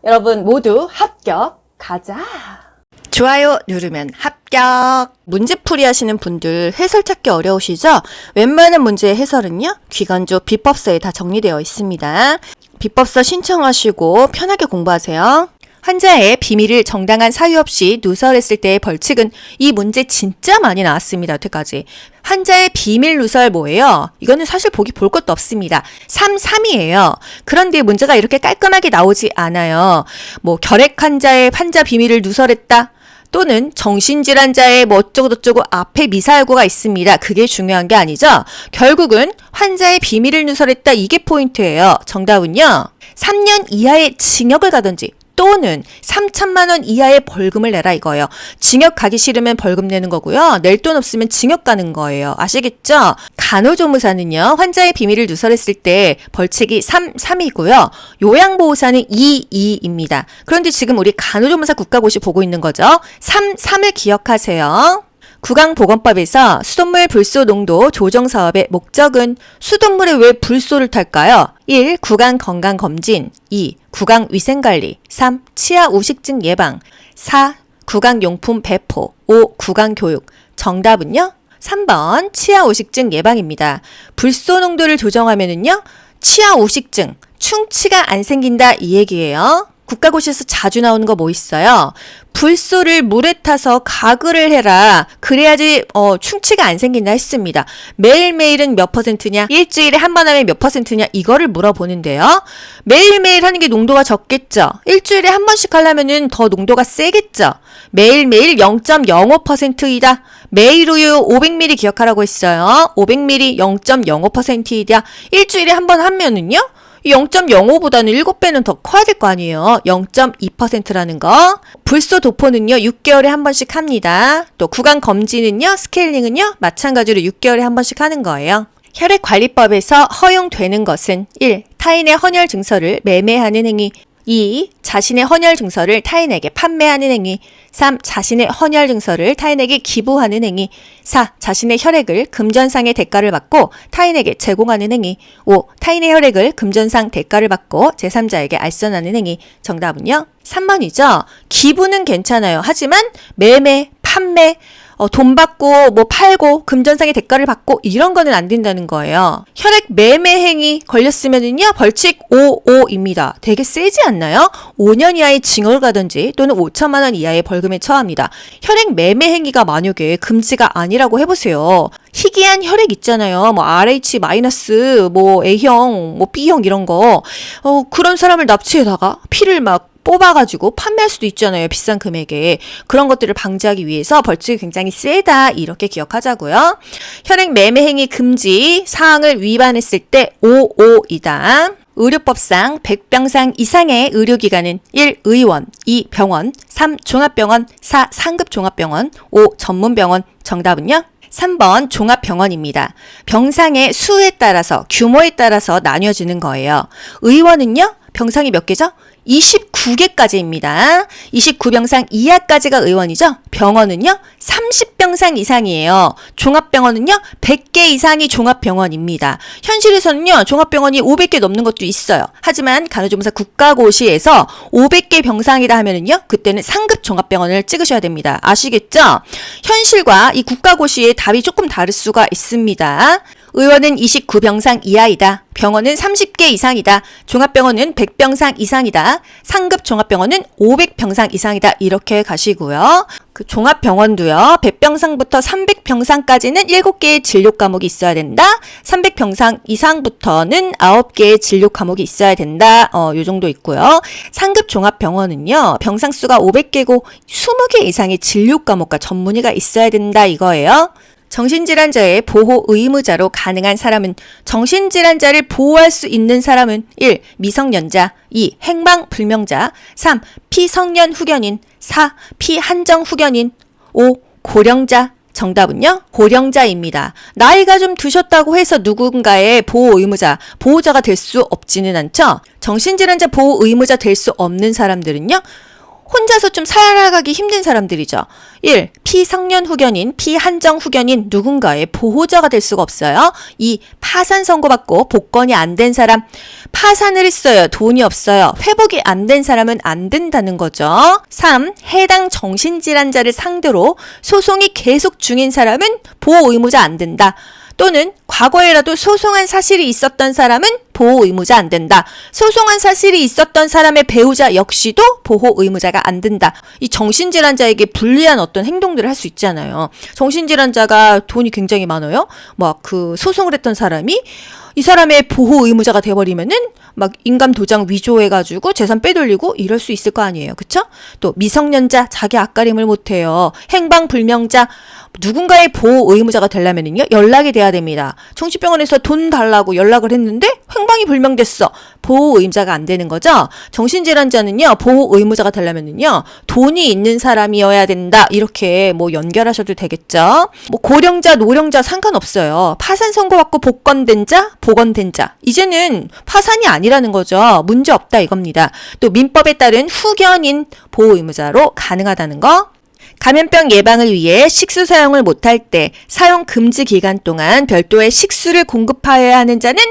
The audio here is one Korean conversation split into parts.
여러분 모두 합격 가자. 좋아요 누르면 합격. 문제풀이 하시는 분들 해설 찾기 어려우시죠? 웬만한 문제의 해설은요 기간조 비법서에 다 정리되어 있습니다. 비법서 신청하시고 편하게 공부하세요. 환자의 비밀을 정당한 사유 없이 누설했을 때의 벌칙은 이 문제 진짜 많이 나왔습니다. 여태까지. 환자의 비밀 누설 뭐예요? 이거는 사실 보기 볼 것도 없습니다. 3이에요. 그런데 문제가 이렇게 깔끔하게 나오지 않아요. 뭐 결핵 환자의 환자 비밀을 누설했다. 또는 정신질환자의 뭐 어쩌고저쩌고 앞에 미사여구가 있습니다. 그게 중요한 게 아니죠. 결국은 환자의 비밀을 누설했다. 이게 포인트예요. 정답은요. 3년 이하의 징역을 가든지 또는 3천만 원 이하의 벌금을 내라 이거예요. 징역 가기 싫으면 벌금 내는 거고요. 낼 돈 없으면 징역 가는 거예요. 아시겠죠? 간호조무사는요. 환자의 비밀을 누설했을 때 벌칙이 3이고요. 요양보호사는 2입니다. 그런데 지금 우리 간호조무사 국가고시 보고 있는 거죠. 3을 기억하세요. 구강보건법에서 수돗물 불소 농도 조정 사업의 목적은 수돗물에 왜 불소를 탈까요? 1. 구강건강검진 2. 구강위생관리 3. 치아 우식증 예방 4. 구강용품 배포 5. 구강교육 정답은요? 3번 치아 우식증 예방입니다. 불소 농도를 조정하면은요 치아 우식증, 충치가 안 생긴다 이 얘기예요. 국가고시에서 자주 나오는 거 뭐 있어요? 불소를 물에 타서 가글을 해라. 그래야지 충치가 안 생긴다 했습니다. 매일매일은 몇 %냐? 일주일에 한 번 하면 몇 %냐? 이거를 물어보는데요. 매일매일 하는 게 농도가 적겠죠? 일주일에 한 번씩 하려면은 더 농도가 세겠죠? 매일매일 0.05%이다. 매일 우유 500ml 기억하라고 했어요. 500ml 0.05%이다. 일주일에 한 번 하면은요? 0.05보다는 7배는 더 커야 될 거 아니에요. 0.2%라는 거. 불소 도포는요. 6개월에 한 번씩 합니다. 또 구강 검진은요. 스케일링은요. 마찬가지로 6개월에 한 번씩 하는 거예요. 혈액관리법에서 허용되는 것은 1. 타인의 헌혈 증서를 매매하는 행위 2. 자신의 헌혈 증서를 타인에게 판매하는 행위 3. 자신의 헌혈 증서를 타인에게 기부하는 행위 4. 자신의 혈액을 금전상의 대가를 받고 타인에게 제공하는 행위 5. 타인의 혈액을 금전상 대가를 받고 제3자에게 알선하는 행위 정답은요? 3번이죠. 기부는 괜찮아요. 하지만 매매, 판매 돈 받고 뭐 팔고 금전상의 대가를 받고 이런 거는 안 된다는 거예요. 혈액 매매 행위 걸렸으면은요 벌칙 5입니다. 되게 세지 않나요? 5년 이하의 징역을 가든지 또는 5천만 원 이하의 벌금에 처합니다. 혈액 매매 행위가 만약에 금지가 아니라고 해보세요. 희귀한 혈액 있잖아요. 뭐 RH 마이너스, 뭐 A형, 뭐 B형 이런 거. 그런 사람을 납치해다가 피를 막 뽑아가지고 판매할 수도 있잖아요. 비싼 금액에. 그런 것들을 방지하기 위해서 벌칙이 굉장히 세다. 이렇게 기억하자고요. 혈액 매매 행위 금지 사항을 위반했을 때 5이다. 의료법상 100병상 이상의 의료기관은 1. 의원 2. 병원 3. 종합병원 4. 상급 종합병원 5. 전문병원 정답은요? 3번 종합병원입니다. 병상의 수에 따라서 규모에 따라서 나뉘어지는 거예요. 의원은요? 병상이 몇 개죠? 29개까지입니다. 29병상 이하까지가 의원이죠. 병원은요. 30병상 이상이에요. 종합병원은요. 100개 이상이 종합병원입니다. 현실에서는요. 종합병원이 500개 넘는 것도 있어요. 하지만 간호조무사 국가고시에서 500개 병상이다 하면은요. 그때는 상급 종합병원을 찍으셔야 됩니다. 아시겠죠? 현실과 이 국가고시의 답이 조금 다를 수가 있습니다. 의원은 29병상 이하이다. 병원은 30개 이상이다. 종합병원은 100병상 이상이다. 상급 종합병원은 500병상 이상이다. 이렇게 가시고요. 그 종합병원도요. 100병상부터 300병상까지는 7개의 진료 과목이 있어야 된다. 300병상 이상부터는 9개의 진료 과목이 있어야 된다. 요 정도 있고요. 상급 종합병원은요. 병상 수가 500개고 20개 이상의 진료 과목과 전문의가 있어야 된다 이거예요. 정신질환자의 보호 의무자로 가능한 사람은 정신질환자를 보호할 수 있는 사람은 1. 미성년자 2. 행방불명자 3. 피성년 후견인 4. 피한정 후견인 5. 고령자 정답은요? 고령자입니다. 나이가 좀 드셨다고 해서 누군가의 보호 의무자, 보호자가 될 수 없지는 않죠? 정신질환자 보호 의무자 될 수 없는 사람들은요? 혼자서 좀 살아가기 힘든 사람들이죠. 1. 피성년 후견인, 피한정 후견인 누군가의 보호자가 될 수가 없어요. 2. 파산 선고받고 복권이 안 된 사람, 파산을 했어요. 돈이 없어요. 회복이 안 된 사람은 안 된다는 거죠. 3. 해당 정신질환자를 상대로 소송이 계속 중인 사람은 보호 의무자 안 된다. 또는 과거에라도 소송한 사실이 있었던 사람은 보호 의무자 안 된다. 소송한 사실이 있었던 사람의 배우자 역시도 보호 의무자가 안 된다. 이 정신질환자에게 불리한 어떤 행동들을 할 수 있잖아요. 정신질환자가 돈이 굉장히 많아요. 막 그 소송을 했던 사람이 이 사람의 보호 의무자가 돼버리면은 막 인감 도장 위조해가지고 재산 빼돌리고 이럴 수 있을 거 아니에요. 그쵸? 또 미성년자, 자기 앞가림을 못해요. 행방불명자, 누군가의 보호 의무자가 되려면은요, 연락이 돼야 됩니다. 정신병원에서 돈 달라고 연락을 했는데 행방이 불명됐어. 보호 의무자가 안 되는 거죠. 정신질환자는요, 보호 의무자가 되려면은요, 돈이 있는 사람이어야 된다. 이렇게 뭐 연결하셔도 되겠죠. 뭐 고령자, 노령자 상관없어요. 파산 선고받고 복권된 자, 복원된 자. 이제는 파산이 아니라는 거죠. 문제 없다 이겁니다. 또 민법에 따른 후견인 보호 의무자로 가능하다는 거. 감염병 예방을 위해 식수 사용을 못할 때 사용 금지 기간 동안 별도의 식수를 공급하여야 하는 자는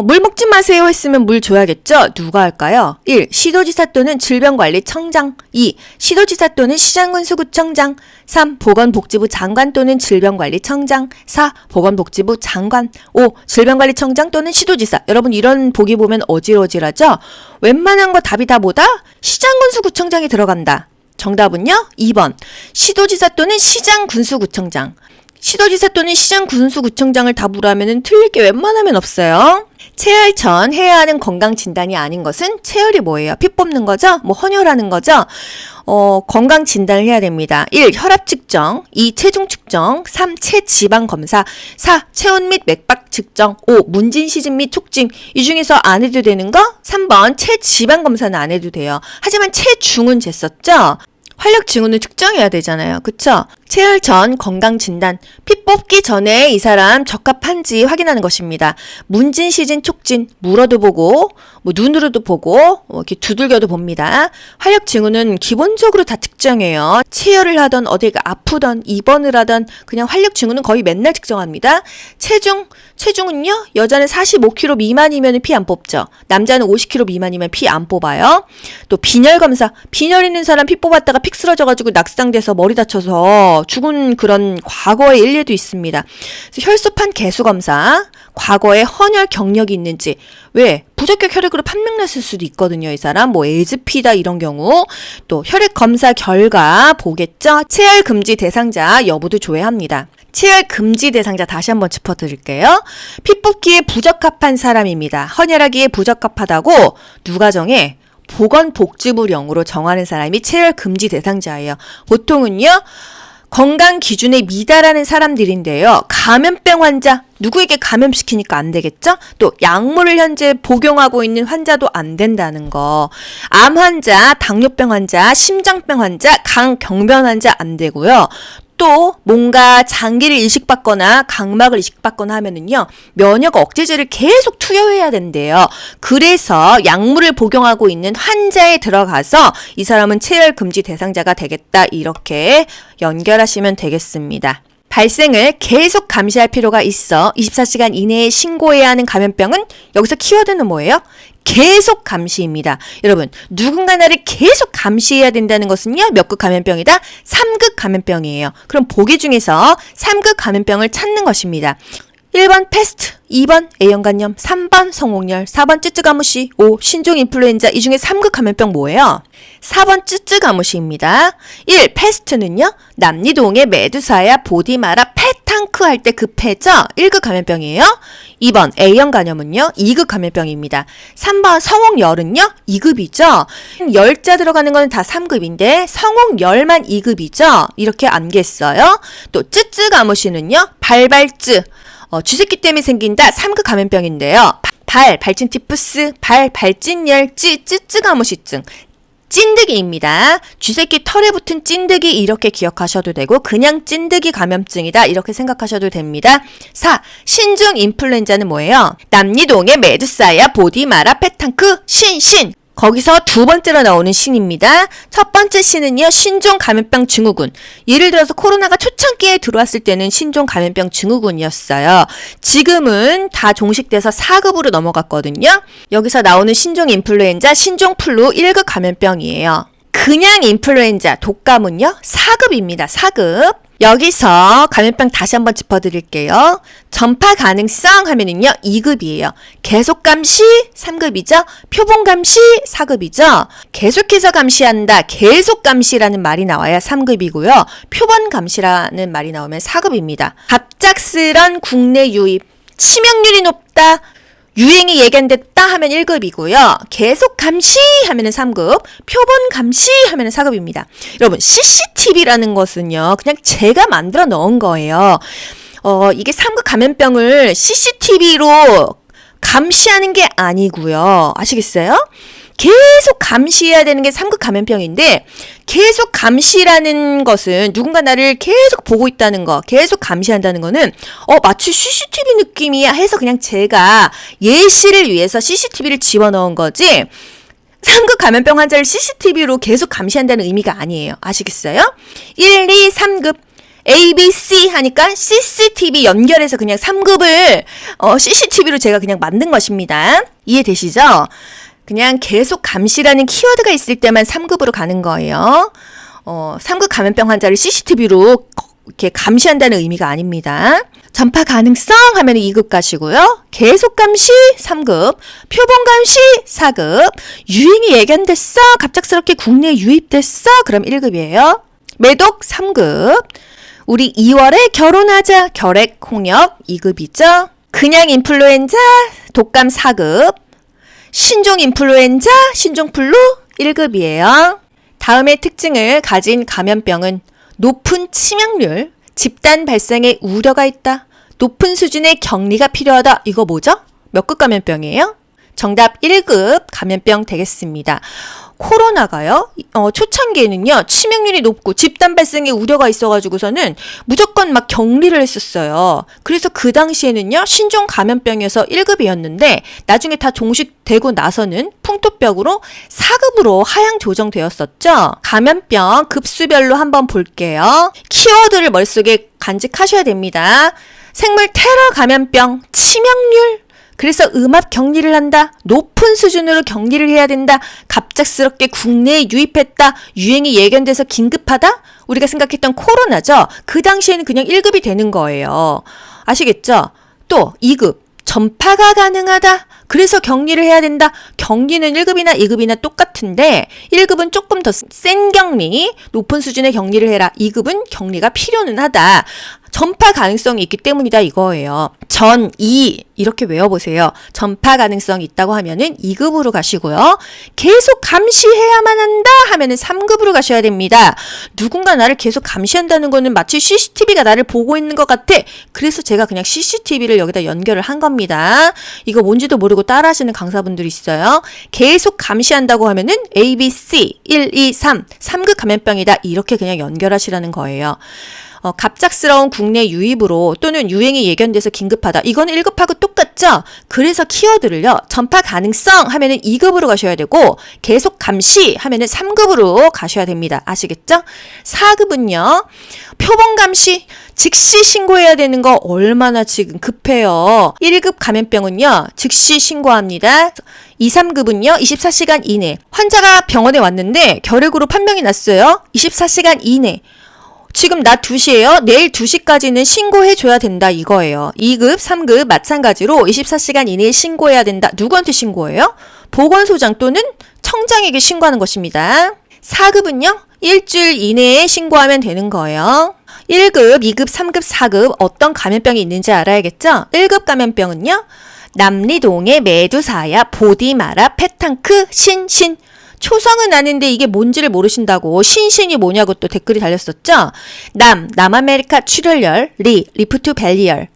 물 먹지 마세요 했으면 물 줘야겠죠? 누가 할까요? 1. 시도지사 또는 질병관리청장. 2. 시도지사 또는 시장군수구청장. 3. 보건복지부 장관 또는 질병관리청장. 4. 보건복지부 장관. 5. 질병관리청장 또는 시도지사. 여러분 이런 보기 보면 어질어질하죠? 웬만한 거 답이 다 뭐다? 시장군수구청장이 들어간다. 정답은요? 2번. 시도지사 또는 시장군수구청장. 시도지사 또는 시장군수구청장을 답으로 하면은 틀릴 게 웬만하면 없어요. 체열 전 해야 하는 건강진단이 아닌 것은 체열이 뭐예요? 피 뽑는 거죠? 뭐 헌혈하는 거죠? 건강진단을 해야 됩니다. 1. 혈압 측정. 2. 체중 측정. 3. 체지방 검사. 4. 체온 및 맥박 측정. 5. 문진 시즌 및 촉진. 이 중에서 안 해도 되는 거? 3번 체지방 검사는 안 해도 돼요. 하지만 체중은 쟀었죠? 활력 징후는 측정해야 되잖아요. 그쵸? 체열 전 건강진단. 피 뽑기 전에 이 사람 적합한지 확인하는 것입니다. 문진, 시진, 촉진. 물어도 보고, 뭐 눈으로도 보고, 이렇게 두들겨도 봅니다. 활력 징후는 기본적으로 다 측정해요. 체열을 하던, 어디가 아프던, 입원을 하던, 그냥 활력 징후는 거의 맨날 측정합니다. 체중은요, 여자는 45kg 미만이면 피 안 뽑죠. 남자는 50kg 미만이면 피 안 뽑아요. 또 빈혈 검사. 빈혈 있는 사람 피 뽑았다가 픽 쓰러져가지고 낙상돼서 머리 다쳐서 죽은 그런 과거의 일례도 있습니다. 그래서 혈소판 개수 검사, 과거에 헌혈 경력이 있는지, 왜 부적격 혈액으로 판명났을 수도 있거든요. 이 사람 뭐 에이즈피다 이런 경우. 또 혈액 검사 결과 보겠죠. 체열 금지 대상자 여부도 조회합니다. 체열 금지 대상자 다시 한번 짚어드릴게요. 피 뽑기에 부적합한 사람입니다. 헌혈하기에 부적합하다고 누가 정해? 보건복지부령으로 정하는 사람이 체열 금지 대상자예요. 보통은요, 건강 기준에 미달하는 사람들인데요. 감염병 환자, 누구에게 감염시키니까 안 되겠죠? 또 약물을 현재 복용하고 있는 환자도 안 된다는 거. 암 환자, 당뇨병 환자, 심장병 환자, 강경변 환자 안 되고요. 또 뭔가 장기를 이식받거나 각막을 이식받거나 하면은요, 면역 억제제를 계속 투여해야 된대요. 그래서 약물을 복용하고 있는 환자에 들어가서 이 사람은 체열 금지 대상자가 되겠다, 이렇게 연결하시면 되겠습니다. 발생을 계속 감시할 필요가 있어 24시간 이내에 신고해야 하는 감염병은, 여기서 키워드는 뭐예요? 계속 감시입니다. 여러분, 누군가 나를 계속 감시해야 된다는 것은요, 몇 급 감염병이다? 3급 감염병이에요. 그럼 보기 중에서 3급 감염병을 찾는 것입니다. 1번 패스트, 2번 A형 간염, 3번 성홍열, 4번 쯔쯔가무시, 5. 신종 인플루엔자. 이 중에 3급 감염병 뭐예요? 4번 쯔쯔가무시입니다. 1. 패스트는요, 남리동의 메두사야 보디마라 패탕크 할 때 그 패죠? 1급 감염병이에요. 2번 A형 간염은요, 2급 감염병입니다. 3번 성홍열은요, 2급이죠. 열자 들어가는 거는 다 3급인데 성홍열만 2급이죠. 이렇게 암기했어요. 또 쯔쯔가무시는요, 발발쯔, 쥐새끼 때문에 생긴다, 3급 감염병인데요. 발진 티푸스, 발진열, 쯔쯔가무시증. 찐득이입니다. 쥐새끼 털에 붙은 찐득이, 이렇게 기억하셔도 되고 그냥 찐득이 감염증이다, 이렇게 생각하셔도 됩니다. 4. 신종 인플루엔자는 뭐예요? 남리동의 메두사야 보디마라 패탕크, 거기서 두 번째로 나오는 신입니다. 첫 번째 신은요, 신종 감염병 증후군. 예를 들어서 코로나가 초창기에 들어왔을 때는 신종 감염병 증후군이었어요. 지금은 다 종식돼서 4급으로 넘어갔거든요. 여기서 나오는 신종 인플루엔자, 신종 플루 1급 감염병이에요. 그냥 인플루엔자, 독감은요, 4급입니다. 4급. 여기서 감염병 다시 한번 짚어드릴게요. 전파 가능성 하면은요 2급이에요. 계속 감시 3급이죠. 표본 감시 4급이죠. 계속해서 감시한다. 계속 감시라는 말이 나와야 3급이고요. 표본 감시라는 말이 나오면 4급입니다. 갑작스런 국내 유입, 치명률이 높다. 유행이 예견됐다 하면 1급이고요. 계속 감시 하면은 3급, 표본 감시 하면은 4급입니다. 여러분, CCTV라는 것은요, 그냥 제가 만들어 넣은 거예요. 이게 3급 감염병을 CCTV로 감시하는 게 아니고요. 아시겠어요? 계속 감시해야 되는 게 3급 감염병인데, 계속 감시라는 것은 누군가 나를 계속 보고 있다는 거, 계속 감시한다는 거는 마치 CCTV 느낌이야 해서 그냥 제가 예시를 위해서 CCTV를 집어넣은 거지, 3급 감염병 환자를 CCTV로 계속 감시한다는 의미가 아니에요. 아시겠어요? 1, 2, 3급 A, B, C 하니까 CCTV 연결해서 그냥 3급을 CCTV로 제가 그냥 만든 것입니다. 이해되시죠? 그냥 계속 감시라는 키워드가 있을 때만 3급으로 가는 거예요. 3급 감염병 환자를 CCTV로 이렇게 감시한다는 의미가 아닙니다. 전파 가능성 하면 2급 가시고요. 계속 감시 3급, 표본 감시 4급, 유행이 예견됐어, 갑작스럽게 국내에 유입됐어, 그럼 1급이에요. 매독 3급, 우리 2월에 결혼하자, 결핵, 홍역 2급이죠. 그냥 인플루엔자, 독감 4급, 신종 인플루엔자, 신종 플루 1급이에요. 다음의 특징을 가진 감염병은 높은 치명률, 집단 발생에 우려가 있다, 높은 수준의 격리가 필요하다. 이거 뭐죠? 몇 급 감염병이에요? 정답 1급 감염병 되겠습니다. 코로나가요, 초창기에는요, 치명률이 높고 집단 발생에 우려가 있어가지고서는 무조건 막 격리를 했었어요. 그래서 그 당시에는요, 신종 감염병이어서 1급이었는데, 나중에 다 종식되고 나서는 풍토병으로 4급으로 하향 조정되었었죠. 감염병 급수별로 한번 볼게요. 키워드를 머릿속에 간직하셔야 됩니다. 생물 테러 감염병, 치명률, 그래서 음압 격리를 한다. 높은 수준으로 격리를 해야 된다. 갑작스럽게 국내에 유입했다. 유행이 예견돼서 긴급하다. 우리가 생각했던 코로나죠. 그 당시에는 그냥 1급이 되는 거예요. 아시겠죠? 또 2급. 전파가 가능하다. 그래서 격리를 해야 된다. 격리는 1급이나 2급이나 똑같은데 1급은 조금 더 센 격리, 높은 수준의 격리를 해라. 2급은 격리가 필요는 하다. 전파 가능성이 있기 때문이다 이거예요. 전, 이 이렇게 외워보세요. 전파 가능성이 있다고 하면은 2급으로 가시고요. 계속 감시해야만 한다 하면은 3급으로 가셔야 됩니다. 누군가 나를 계속 감시한다는 거는 마치 CCTV가 나를 보고 있는 것 같아. 그래서 제가 그냥 CCTV를 여기다 연결을 한 겁니다. 이거 뭔지도 모르고 따라하시는 강사분들이 있어요. 계속 감시한다고 하면은 A, B, C, 1, 2, 3, 3급 감염병이다. 이렇게 그냥 연결하시라는 거예요. 갑작스러운 국내 유입으로 또는 유행이 예견돼서 긴급하다. 이거는 1급하고 똑같죠? 그래서 키워드를요, 전파 가능성 하면은 2급으로 가셔야 되고, 계속 감시 하면은 3급으로 가셔야 됩니다. 아시겠죠? 4급은요, 표본 감시, 즉시 신고해야 되는 거 얼마나 지금 급해요. 1급 감염병은요, 즉시 신고합니다. 2, 3급은요, 24시간 이내. 환자가 병원에 왔는데 결핵으로 판명이 났어요. 24시간 이내. 지금 낮 2시예요. 내일 2시까지는 신고해줘야 된다 이거예요. 2급, 3급 마찬가지로 24시간 이내에 신고해야 된다. 누구한테 신고해요? 보건소장 또는 청장에게 신고하는 것입니다. 4급은요. 일주일 이내에 신고하면 되는 거예요. 1급, 2급, 3급, 4급 어떤 감염병이 있는지 알아야겠죠? 1급 감염병은요. 남리동의 메두사야, 보디마라, 페탕크, 신신. 초성은 아는데 이게 뭔지를 모르신다고 신신이 뭐냐고 또 댓글이 달렸었죠. 남아메리카 출혈열, 리프트 밸리열,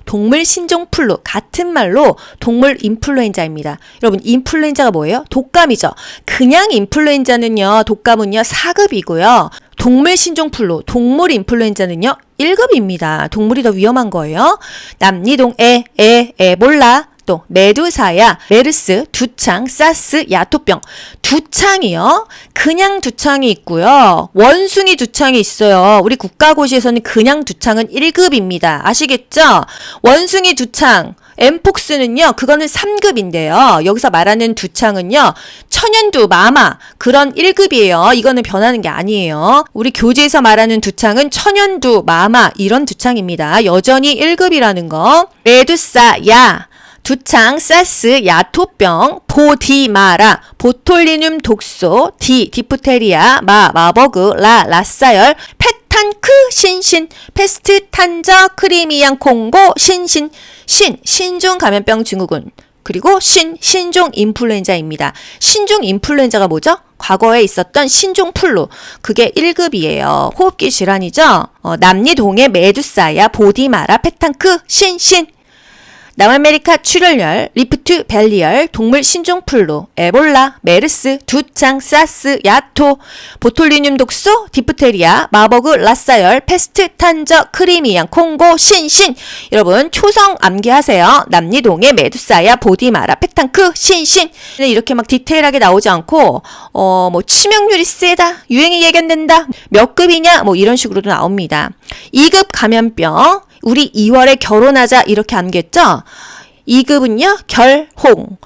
동물 신종 플루, 같은 말로 동물 인플루엔자입니다. 여러분, 인플루엔자가 뭐예요? 독감이죠. 그냥 인플루엔자는요, 독감은요 4급이고요. 동물 신종 플루, 동물 인플루엔자는요 1급입니다. 동물이 더 위험한 거예요. 남리동 에볼라, 또 메두사야, 메르스, 두창, 사스, 야토병. 두창이요. 그냥 두창이 있고요. 원숭이 두창이 있어요. 우리 국가고시에서는 그냥 두창은 1급입니다. 아시겠죠? 원숭이 두창. 엠폭스는요, 그거는 3급인데요. 여기서 말하는 두창은요, 천연두, 마마, 그런 1급이에요. 이거는 변하는 게 아니에요. 우리 교재에서 말하는 두창은 천연두, 마마, 이런 두창입니다. 여전히 1급이라는 거. 메두사, 야, 두창, 사스, 야토병, 보디마라, 보톨리눔 독소, 디프테리아, 마버그, 라사열, 페탄크, 신신, 페스트, 탄저, 크리미양, 콩고, 신종 감염병 증후군. 그리고 신종 인플루엔자입니다. 신종 인플루엔자가 뭐죠? 과거에 있었던 신종 플루. 그게 1급이에요. 호흡기 질환이죠? 남미동해 메두사야, 보디마라, 페탄크, 남아메리카 출혈열, 리프트 밸리열, 동물 신종플루, 에볼라, 메르스, 두창, 사스, 야토, 보톨리늄 독소, 디프테리아, 마버그, 라사열, 페스트, 탄저, 크리미양, 콩고, 여러분 초성 암기하세요. 남미동해 메두사야, 보디마라, 페탄크, 이렇게 막 디테일하게 나오지 않고 뭐 치명률이 세다, 유행이 예견된다, 몇 급이냐, 뭐 이런 식으로도 나옵니다. 2급 감염병. 우리 2월에 결혼하자 이렇게 암기했죠? 2급은요, 결홍.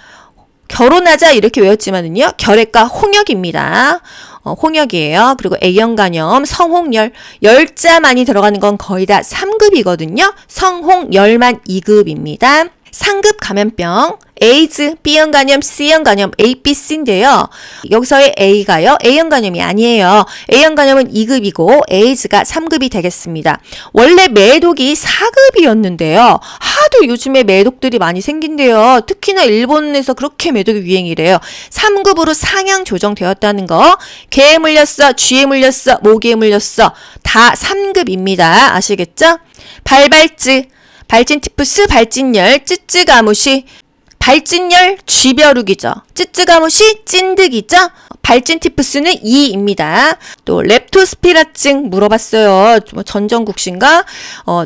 결혼하자 이렇게 외웠지만은요, 결핵과 홍역입니다. 홍역이에요. 그리고 A형 간염, 성홍열. 열자 많이 들어가는 건 거의 다 3급이거든요. 성홍열만 2급입니다. 상급 감염병, 에이즈, B형 간염, C형 간염, A, B, C인데요. 여기서의 A가요, A형 간염이 아니에요. A형 간염은 2급이고, 에이즈가 3급이 되겠습니다. 원래 매독이 4급이었는데요. 하도 요즘에 매독들이 많이 생긴대요. 특히나 일본에서 그렇게 매독이 유행이래요. 3급으로 상향 조정되었다는 거. 개에 물렸어, 쥐에 물렸어, 모기에 물렸어. 다 3급입니다. 아시겠죠? 발발증. 발진티푸스, 발진열, 쯔쯔가무시, 발진열, 쥐벼룩이죠. 쯔쯔가무시, 찐득이죠. 발진티푸스는 2입니다. 또 렙토스피라증 물어봤어요. 뭐 전정국신가?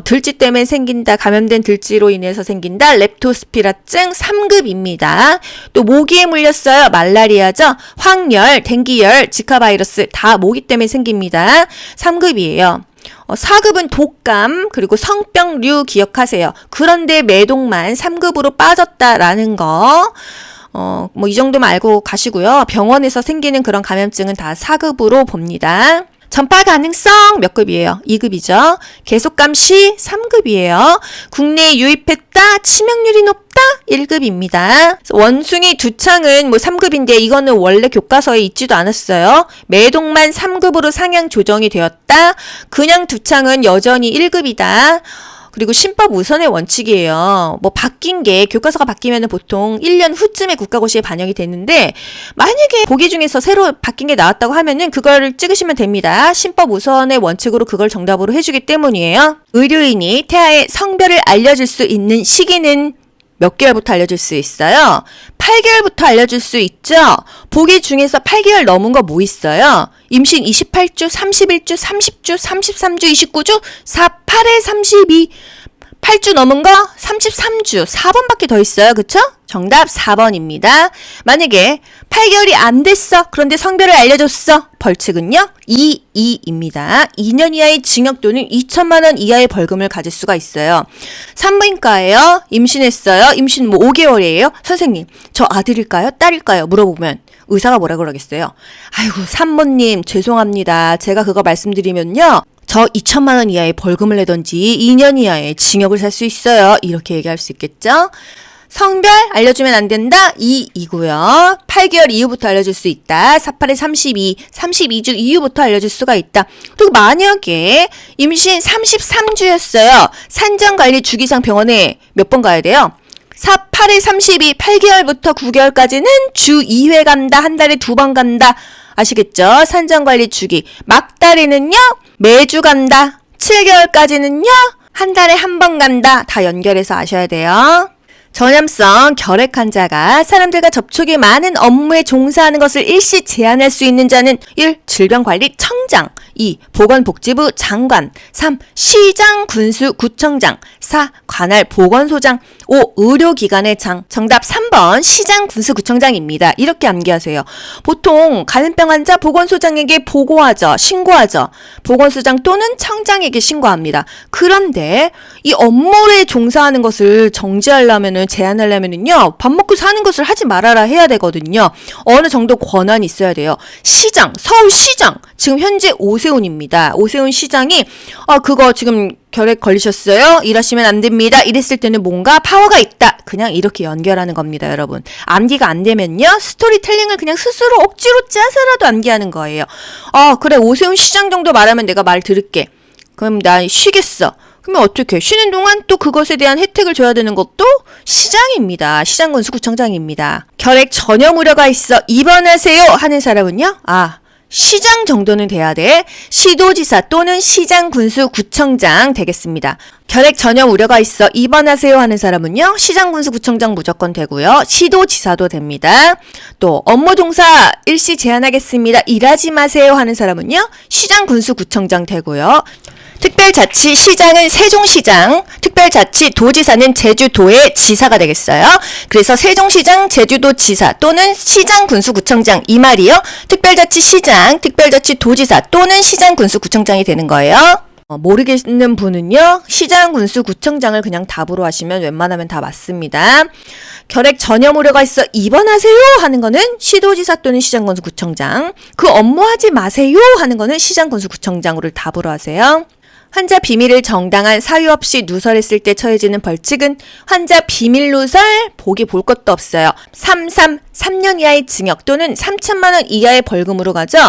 들쥐 때문에 생긴다. 감염된 들쥐로 인해서 생긴다. 렙토스피라증 3급입니다. 또 모기에 물렸어요. 말라리아죠. 황열, 댕기열, 지카바이러스 다 모기 때문에 생깁니다. 3급이에요. 4급은 독감, 그리고 성병류 기억하세요. 그런데 매독만 3급으로 빠졌다라는 거. 뭐 이 정도만 알고 가시고요. 병원에서 생기는 그런 감염증은 다 4급으로 봅니다. 전파 가능성 몇 급이에요? 2급이죠. 계속감시 3급이에요. 국내에 유입했다, 치명률이 높다, 1급입니다. 원숭이 두창은 뭐 3급인데 이거는 원래 교과서에 있지도 않았어요. 매독만 3급으로 상향 조정이 되었다. 그냥 두창은 여전히 1급이다. 그리고 신법 우선의 원칙이에요. 뭐 바뀐 게 교과서가 바뀌면 보통 1년 후쯤에 국가고시에 반영이 되는데 만약에 보기 중에서 새로 바뀐 게 나왔다고 하면은 그걸 찍으시면 됩니다. 신법 우선의 원칙으로 그걸 정답으로 해주기 때문이에요. 의료인이 태아의 성별을 알려줄 수 있는 시기는 몇 개월부터 알려줄 수 있어요? 8개월부터 알려줄 수 있죠? 보기 중에서 8개월 넘은 거 뭐 있어요? 임신 28주, 31주, 30주, 33주, 29주, 8에 32, 8주 넘은 거 33주, 4번밖에 더 있어요. 그쵸? 정답 4번입니다. 만약에 8개월이 안 됐어. 그런데 성별을 알려줬어. 벌칙은요? 2입니다. 2년 이하의 징역 또는 2천만 원 이하의 벌금을 가질 수가 있어요. 산부인과예요. 임신했어요. 임신 뭐 5개월이에요. 선생님, 저 아들일까요? 딸일까요? 물어보면 의사가 뭐라 그러겠어요? 아이고, 산모님 죄송합니다. 제가 그거 말씀드리면요. 저 2천만 원 이하의 벌금을 내던지 2년 이하의 징역을 살 수 있어요. 이렇게 얘기할 수 있겠죠? 성별 알려주면 안 된다? 2이고요. 8개월 이후부터 알려줄 수 있다. 48에 32, 32주 이후부터 알려줄 수가 있다. 그리고 만약에 임신 33주였어요. 산정관리 주기상 병원에 몇 번 가야 돼요? 48에 32, 8개월부터 9개월까지는 주 2회 간다. 한 달에 2번 간다. 아시겠죠? 산정관리 주기. 막달에는요, 매주 간다. 7개월까지는요, 한 달에 한 번 간다. 다 연결해서 아셔야 돼요. 전염성 결핵 환자가 사람들과 접촉이 많은 업무에 종사하는 것을 일시 제한할 수 있는 자는 1. 질병관리청장, 2. 보건복지부 장관, 3. 시장 군수구청장, 4. 관할 보건소장, 5. 의료기관의 장. 정답 3번 시장 군수구청장입니다. 이렇게 암기하세요. 보통 감염병 환자 보건소장에게 보고하죠. 신고하죠. 보건소장 또는 청장에게 신고합니다. 그런데 이 업무에 종사하는 것을 정지하려면은 제한하려면은요, 밥 먹고 사는 것을 하지 말아라 해야 되거든요. 어느 정도 권한이 있어야 돼요. 시장, 서울시장, 지금 현재 오세훈입니다. 오세훈 시장이 그거 지금 결핵 걸리셨어요? 일하시면 안 됩니다. 이랬을 때는 뭔가 파워가 있다. 그냥 이렇게 연결하는 겁니다, 여러분. 암기가 안 되면요, 스토리텔링을 그냥 스스로 억지로 짜서라도 암기하는 거예요. 그래, 오세훈 시장 정도 말하면 내가 말 들을게. 그럼 나 쉬겠어. 그러면 어떻게? 쉬는 동안 또 그것에 대한 혜택을 줘야 되는 것도 시장입니다. 시장군수구청장입니다. 결핵 전염 우려가 있어 입원하세요 하는 사람은요? 시장 정도는 돼야 돼. 시도지사 또는 시장군수구청장 되겠습니다. 결핵 전염 우려가 있어 입원하세요 하는 사람은요, 시장군수구청장 무조건 되고요. 시도지사도 됩니다. 또 업무 종사 일시 제한하겠습니다. 일하지 마세요 하는 사람은요, 시장군수구청장 되고요. 특별자치시장은 세종시장, 특별자치도지사는 제주도의 지사가 되겠어요. 그래서 세종시장, 제주도지사 또는 시장군수구청장 이 말이요. 특별자치시장, 특별자치도지사 또는 시장군수구청장이 되는 거예요. 모르겠는 분은요, 시장군수구청장을 그냥 답으로 하시면 웬만하면 다 맞습니다. 결핵 전염 우려가 있어 입원하세요 하는 거는 시도지사 또는 시장군수구청장, 그 업무하지 마세요 하는 거는 시장군수구청장으로 답으로 하세요. 환자 비밀을 정당한 사유 없이 누설했을 때 처해지는 벌칙은 환자 비밀 누설, 보기 볼 것도 없어요. 3년 이하의 징역 또는 3천만 원 이하의 벌금으로 가죠.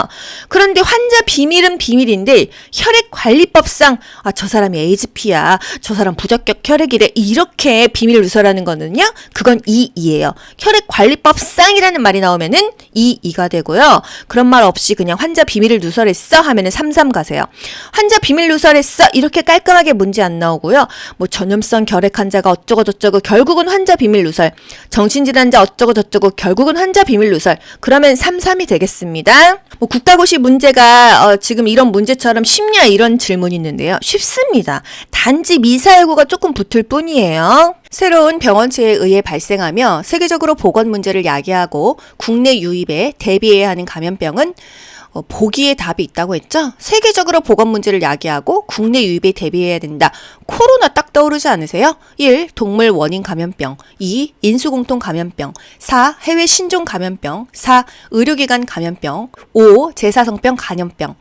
그런데 환자 비밀은 비밀인데 혈액관리법상 저 사람이 에이즈피야, 저 사람 부적격 혈액이래, 이렇게 비밀 누설하는 거는요, 그건 2이에요. 혈액관리법상이라는 말이 나오면은 2가 되고요. 그런 말 없이 그냥 환자 비밀을 누설했어 하면은 3 가세요. 환자 비밀 누설했어 이렇게 깔끔하게 문제 안 나오고요. 뭐 전염성 결핵 환자가 어쩌고 저쩌고 결국은 환자 비밀 누설, 정신질환자 어쩌고 저쩌고 결국은 환자 비밀 누설, 그러면 3이 되겠습니다. 뭐 국가고시 문제가 지금 이런 문제처럼 쉽냐 이런 질문이 있는데요. 쉽습니다. 단지 미사여구가 조금 붙을 뿐이에요. 새로운 병원체에 의해 발생하며 세계적으로 보건 문제를 야기하고 국내 유입에 대비해야 하는 감염병은 보기에 답이 있다고 했죠? 세계적으로 보건 문제를 야기하고 국내 유입에 대비해야 된다. 코로나 딱 떠오르지 않으세요? 1. 동물 원인 감염병, 2. 인수공통 감염병, 4. 해외 신종 감염병, 4. 의료기관 감염병, 5. 제사성병 감염병.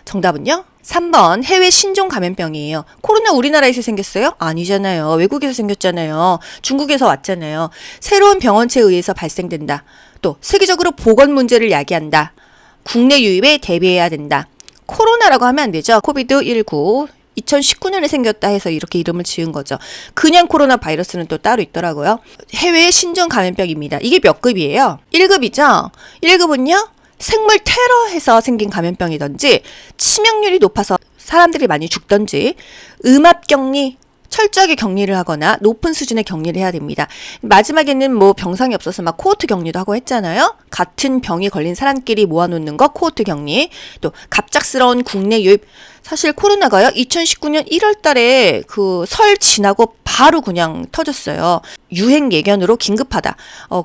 정답은요? 3번 해외 신종 감염병이에요. 코로나 우리나라에서 생겼어요? 아니잖아요. 외국에서 생겼잖아요. 중국에서 왔잖아요. 새로운 병원체에 의해서 발생된다. 또 세계적으로 보건 문제를 야기한다. 국내 유입에 대비해야 된다. 코로나라고 하면 안 되죠. 코비드19 2019년에 생겼다 해서 이렇게 이름을 지은 거죠. 그냥 코로나 바이러스는 또 따로 있더라고요. 해외 신종 감염병입니다. 이게 몇 급이에요? 1급이죠. 1급은요, 생물 테러해서 생긴 감염병이든지 치명률이 높아서 사람들이 많이 죽든지 음압격리, 철저하게 격리를 하거나 높은 수준의 격리를 해야 됩니다. 마지막에는 뭐 병상이 없어서 막 코호트 격리도 하고 했잖아요. 같은 병이 걸린 사람끼리 모아놓는 거 코호트 격리. 또 갑작스러운 국내 유입. 사실 코로나가요, 2019년 1월 달에 그 설 지나고 바로 그냥 터졌어요. 유행 예견으로 긴급하다.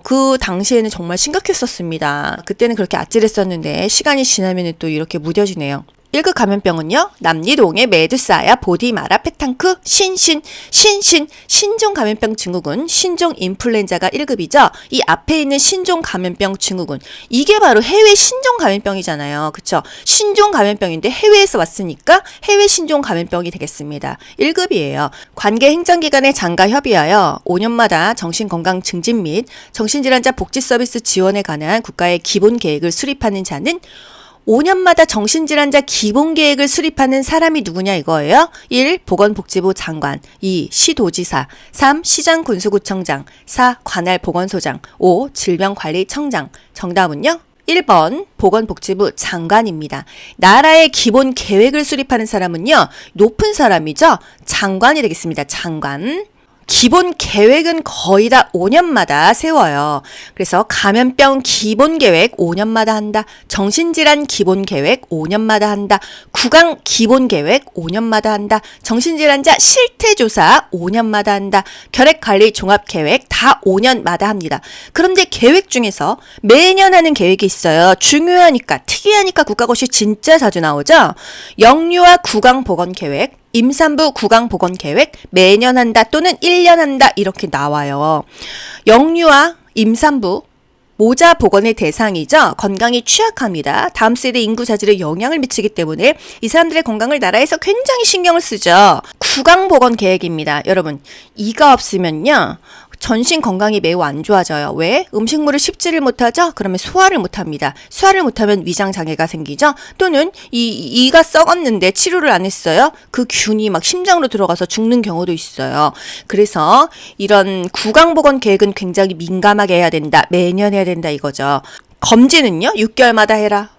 그 당시에는 정말 심각했었습니다. 그때는 그렇게 아찔했었는데 시간이 지나면 또 이렇게 무뎌지네요. 1급 감염병은요, 남리동의 메두사야, 보디마라, 페탕크, 신종 감염병 증후군, 신종 인플루엔자가 1급이죠. 이 앞에 있는 신종 감염병 증후군, 이게 바로 해외 신종 감염병이잖아요. 그쵸? 신종 감염병인데 해외에서 왔으니까 해외 신종 감염병이 되겠습니다. 1급이에요. 관계 행정기관의 장과 협의하여 5년마다 정신건강 증진 및 정신질환자 복지 서비스 지원에 관한 국가의 기본 계획을 수립하는 자는 5년마다 정신질환자 기본계획을 수립하는 사람이 누구냐 이거예요. 1. 보건복지부 장관, 2. 시도지사, 3. 시장군수구청장, 4. 관할보건소장, 5. 질병관리청장. 정답은요? 1번 보건복지부 장관입니다. 나라의 기본 계획을 수립하는 사람은요, 높은 사람이죠. 장관이 되겠습니다. 장관. 기본 계획은 거의 다 5년마다 세워요. 그래서 감염병 기본 계획 5년마다 한다. 정신질환 기본 계획 5년마다 한다. 구강 기본 계획 5년마다 한다. 정신질환자 실태조사 5년마다 한다. 결핵관리 종합계획 다 5년마다 합니다. 그런데 계획 중에서 매년 하는 계획이 있어요. 중요하니까, 특이하니까 국가고시 진짜 자주 나오죠. 영유아 구강보건계획, 임산부 구강보건계획 매년 한다 또는 1년 한다 이렇게 나와요. 영유아, 임산부, 모자 보건의 대상이죠. 건강이 취약합니다. 다음 세대 인구 자질에 영향을 미치기 때문에 이 사람들의 건강을 나라에서 굉장히 신경을 쓰죠. 구강보건 계획입니다. 여러분, 이가 없으면요. 전신 건강이 매우 안 좋아져요. 왜? 음식물을 씹지를 못하죠? 그러면 소화를 못합니다. 소화를 못하면 위장 장애가 생기죠? 또는 이가 썩었는데 치료를 안 했어요? 그 균이 막 심장으로 들어가서 죽는 경우도 있어요. 그래서 이런 구강보건 계획은 굉장히 민감하게 해야 된다. 매년 해야 된다 이거죠. 검진은요? 6개월마다 해라.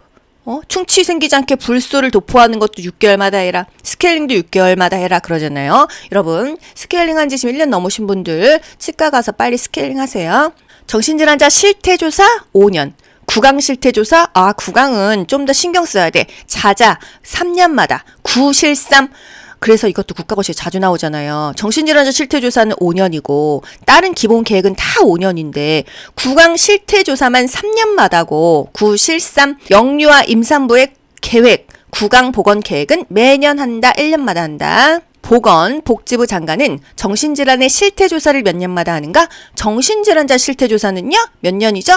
충치 생기지 않게 불소를 도포하는 것도 6개월마다 해라. 스케일링도 6개월마다 해라 그러잖아요. 여러분, 스케일링 한 지 지금 1년 넘으신 분들 치과 가서 빨리 스케일링 하세요. 정신질환자 실태조사 5년. 구강 실태조사, 구강은 좀 더 신경 써야 돼. 자자 3년마다. 구실삼. 그래서 이것도 국가고시에 자주 나오잖아요. 정신질환자 실태조사는 5년이고 다른 기본 계획은 다 5년인데 구강 실태조사만 3년마다고 구실삼 영유아 임산부의 계획, 구강 보건 계획은 매년 한다. 1년마다 한다. 보건복지부 장관은 정신질환의 실태조사를 몇 년마다 하는가? 정신질환자 실태조사는요? 몇 년이죠?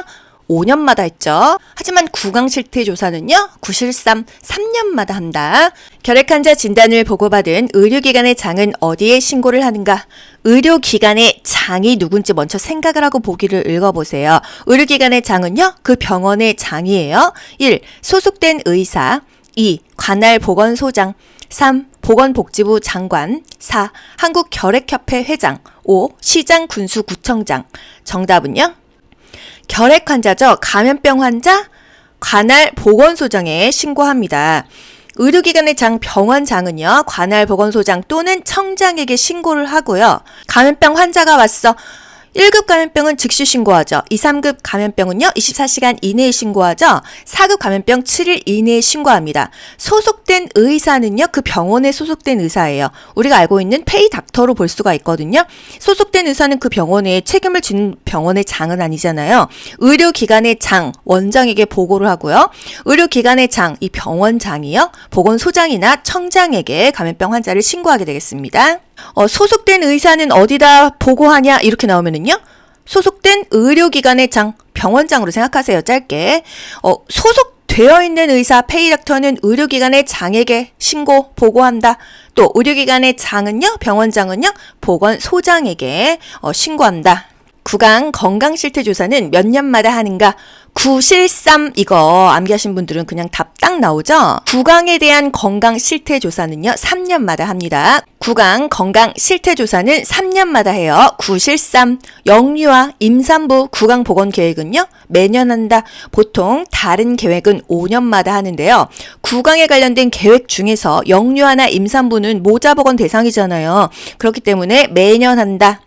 5년마다 했죠. 하지만 구강 실태조사는요. 구실삼 3년마다 한다. 결핵환자 진단을 보고받은 의료기관의 장은 어디에 신고를 하는가? 의료기관의 장이 누군지 먼저 생각을 하고 보기를 읽어보세요. 의료기관의 장은요. 그 병원의 장이에요. 1. 소속된 의사 2. 관할 보건소장 3. 보건복지부 장관 4. 한국결핵협회 회장 5. 시장 군수구청장 정답은요? 결핵 환자죠. 감염병 환자 관할 보건소장에 신고합니다. 의료기관의 장 병원장은요. 관할 보건소장 또는 청장에게 신고를 하고요. 감염병 환자가 왔어. 1급 감염병은 즉시 신고하죠. 2, 3급 감염병은요. 24시간 이내에 신고하죠. 4급 감염병 7일 이내에 신고합니다. 소속된 의사는요. 그 병원에 소속된 의사예요. 우리가 알고 있는 페이 닥터로 볼 수가 있거든요. 소속된 의사는 그 병원에 책임을 지는 병원의 장은 아니잖아요. 의료기관의 장, 원장에게 보고를 하고요. 의료기관의 장, 이 병원장이요. 보건소장이나 청장에게 감염병 환자를 신고하게 되겠습니다. 소속된 의사는 어디다 보고하냐 이렇게 나오면은요. 소속된 의료기관의 장, 병원장으로 생각하세요. 짧게. 소속되어 있는 의사, 페이닥터는 의료기관의 장에게 신고, 보고한다. 또 의료기관의 장은요, 병원장은요, 보건소장에게 신고한다. 구강 건강실태조사는 몇 년마다 하는가? 구실삼 이거 암기하신 분들은 그냥 답 딱 나오죠? 구강에 대한 건강실태조사는요 3년마다 합니다. 구강 건강실태조사는 3년마다 해요. 구실삼 영유아 임산부 구강보건계획은요 매년 한다. 보통 다른 계획은 5년마다 하는데요. 구강에 관련된 계획 중에서 영유아나 임산부는 모자보건 대상이잖아요. 그렇기 때문에 매년 한다.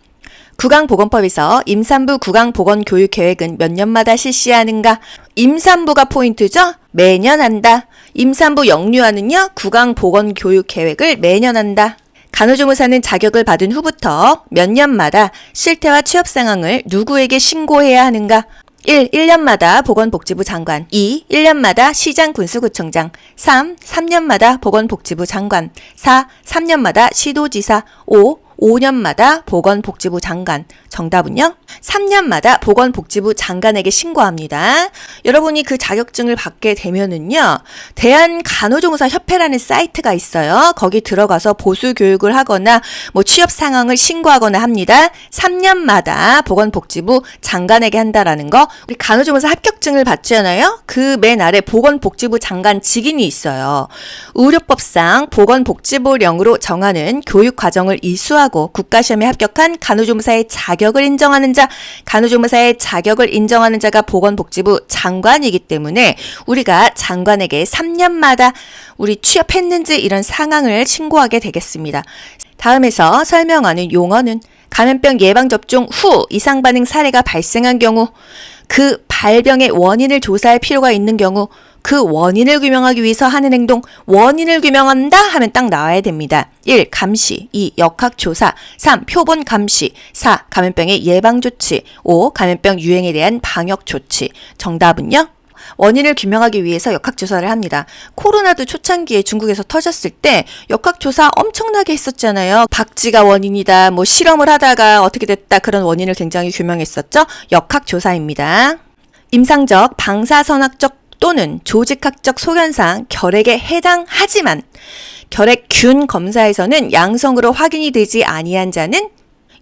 구강보건법에서 임산부 구강보건교육계획은 몇 년마다 실시하는가? 임산부가 포인트죠? 매년 한다. 임산부 영유아는요? 구강보건교육계획을 매년 한다. 간호조무사는 자격을 받은 후부터 몇 년마다 실태와 취업 상황을 누구에게 신고해야 하는가? 1. 1년마다 보건복지부 장관 2. 1년마다 시장 군수구청장 3. 3년마다 보건복지부 장관 4. 3년마다 시도지사 5. 5년마다 보건복지부 장관. 정답은요? 3년마다 보건복지부 장관에게 신고합니다. 여러분이 그 자격증을 받게 되면은요, 대한간호조무사협회라는 사이트가 있어요. 거기 들어가서 보수 교육을 하거나 뭐 취업 상황을 신고하거나 합니다. 3년마다 보건복지부 장관에게 한다라는 거. 우리 간호조무사 합격증을 받잖아요. 그 맨 아래 보건복지부 장관 직인이 있어요. 의료법상 보건복지부령으로 정하는 교육 과정을 이수하고 국가시험에 합격한 간호조무사의 자격을 인정하는 자, 간호조무사의 자격을 인정하는 자가 보건복지부 장관이기 때문에 우리가 장관에게 3년마다 우리 취업했는지 이런 상황을 신고하게 되겠습니다. 다음에서 설명하는 용어는 감염병 예방접종 후 이상 반응 사례가 발생한 경우, 그 발병의 원인을 조사할 필요가 있는 경우, 그 원인을 규명하기 위해서 하는 행동, 원인을 규명한다 하면 딱 나와야 됩니다. 1. 감시, 2. 역학조사, 3. 표본 감시, 4. 감염병의 예방조치, 5. 감염병 유행에 대한 방역조치. 정답은요? 원인을 규명하기 위해서 역학조사를 합니다. 코로나도 초창기에 중국에서 터졌을 때 역학조사 엄청나게 했었잖아요. 박쥐가 원인이다, 뭐 실험을 하다가 어떻게 됐다, 그런 원인을 굉장히 규명했었죠. 역학조사입니다. 임상적, 방사선학적 또는 조직학적 소견상 결핵에 해당하지만 결핵균 검사에서는 양성으로 확인이 되지 아니한 자는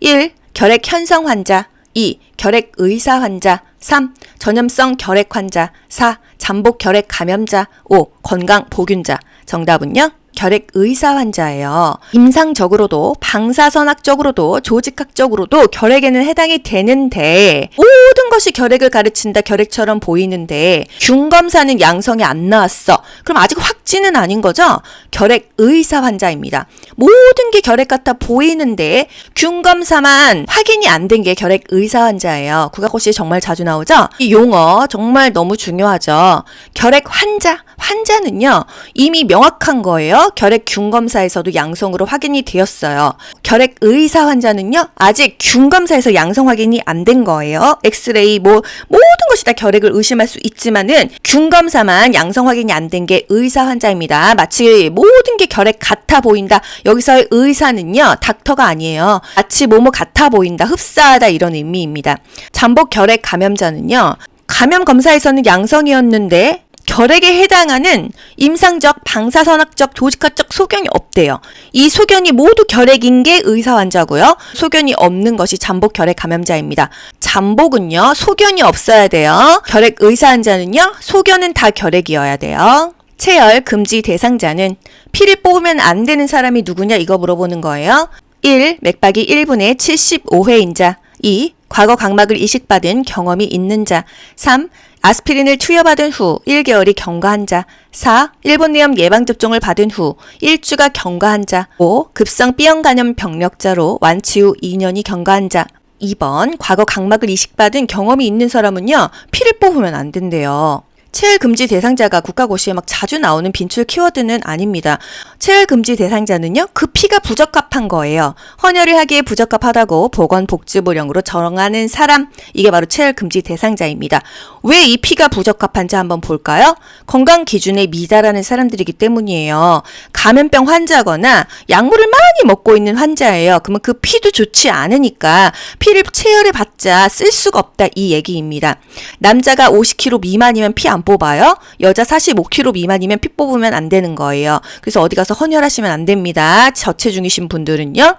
1. 결핵 현성 환자, 2. 결핵 의사 환자, 3. 전염성 결핵 환자, 4. 잠복 결핵 감염자, 5. 건강 보균자. 정답은요? 결핵 의사 환자예요. 임상적으로도 방사선학적으로도 조직학적으로도 결핵에는 해당이 되는데 모든 것이 결핵을 가르친다, 결핵처럼 보이는데 균 검사는 양성이 안 나왔어. 그럼 아직 확진은 아닌 거죠? 결핵 의사 환자입니다. 모든 게 결핵 같아 보이는데 균 검사만 확인이 안 된 게 결핵 의사 환자예요. 국가고시에 정말 자주 나오죠? 이 용어 정말 너무 중요하죠. 결핵 환자, 환자는요 이미 명확한 거예요. 결핵균 검사에서도 양성으로 확인이 되었어요. 결핵 의사 환자는요 아직 균 검사에서 양성 확인이 안 된 거예요. 엑스레이 뭐 모든 것이 다 결핵을 의심할 수 있지만은 균 검사만 양성 확인이 안 된 게 의사 환자입니다. 마치 모든 게 결핵 같아 보인다. 여기서의 의사는요 닥터가 아니에요. 마치 뭐뭐 같아 보인다, 흡사하다, 이런 의미입니다. 잠복 결핵 감염자는요 감염 검사에서는 양성이었는데 결핵에 해당하는 임상적, 방사선학적, 조직학적 소견이 없대요. 이 소견이 모두 결핵인 게 의사 환자고요. 소견이 없는 것이 잠복 결핵 감염자입니다. 잠복은요, 소견이 없어야 돼요. 결핵 의사 환자는요, 소견은 다 결핵이어야 돼요. 체열 금지 대상자는 피를 뽑으면 안 되는 사람이 누구냐, 이거 물어보는 거예요. 1. 맥박이 1분에 75회인자. 2. 과거 각막을 이식받은 경험이 있는 자. 3. 아스피린을 투여받은 후 1개월이 경과한 자. 4. 일본내염 예방접종을 받은 후 1주가 경과한 자. 5. 급성 B형 간염 병력자로 완치 후 2년이 경과한 자. 2번 과거 각막을 이식받은 경험이 있는 사람은요 피를 뽑으면 안 된대요. 체열 금지 대상자가 국가고시에 막 자주 나오는 빈출 키워드는 아닙니다. 체열 금지 대상자는요, 그 피가 부적합한 거예요. 헌혈을 하기에 부적합하다고 보건복지부령으로 정하는 사람, 이게 바로 체열 금지 대상자입니다. 왜 이 피가 부적합한지 한번 볼까요? 건강 기준에 미달하는 사람들이기 때문이에요. 감염병 환자거나 약물을 많이 먹고 있는 환자예요. 그러면 그 피도 좋지 않으니까 피를 체열해 봤자 쓸 수가 없다, 이 얘기입니다. 남자가 50kg 미만이면 피 안 뽑아요. 여자 45kg 미만이면 피 뽑으면 안 되는 거예요. 그래서 어디 가서 헌혈하시면 안 됩니다. 저체중이신 분들은요.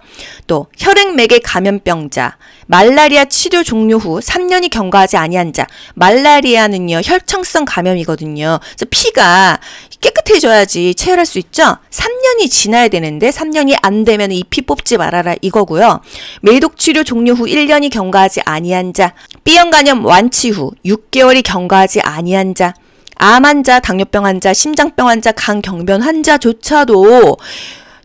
또 혈액맥의 감염병자, 말라리아 치료 종료 후 3년이 경과하지 아니한 자. 말라리아는요 혈청성 감염이거든요. 그래서 피가 깨끗해져야지 체열할 수 있죠. 3년이 지나야 되는데 3년이 안 되면 이 피 뽑지 말아라, 이거고요. 매독 치료 종료 후 1년이 경과하지 아니한 자. B형 간염 완치 후 6개월이 경과하지 아니한 자. 암 환자, 당뇨병 환자, 심장병 환자, 간경변 환자조차도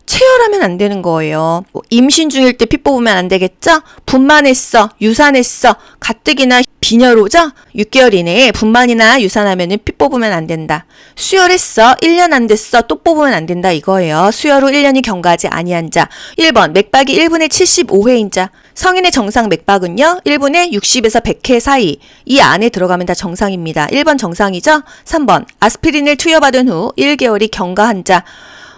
체열하면 안 되는 거예요. 임신 중일 때 피 뽑으면 안 되겠죠? 분만했어, 유산했어, 가뜩이나 빈혈오죠? 6개월 이내에 분만이나 유산하면 피 뽑으면 안 된다. 수혈했어, 1년 안 됐어, 또 뽑으면 안 된다, 이거예요. 수혈 후 1년이 경과하지 아니한 자. 1번 맥박이 1분에 75회인 자. 성인의 정상 맥박은요 1분에 60에서 100회 사이, 이 안에 들어가면 다 정상입니다. 1번 정상이죠. 3번 아스피린을 투여받은 후 1개월이 경과한 자.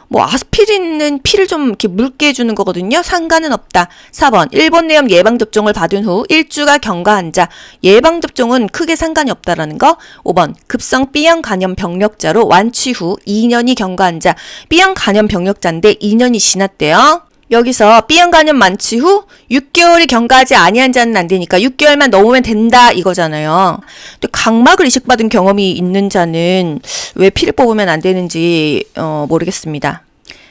뭐 아스피린은 피를 좀 이렇게 묽게 해주는 거거든요. 상관은 없다. 4번 일본내염 예방접종을 받은 후 1주가 경과한 자. 예방접종은 크게 상관이 없다라는 거. 5번 급성 B형 간염 병력자로 완치 후 2년이 경과한 자. B형 간염 병력자인데 2년이 지났대요. 여기서 B형 간염 완치 후 6개월이 경과하지 아니한 자는 안 되니까 6개월만 넘으면 된다, 이거잖아요. 근데 각막을 이식받은 경험이 있는 자는 왜 피를 뽑으면 안 되는지 모르겠습니다.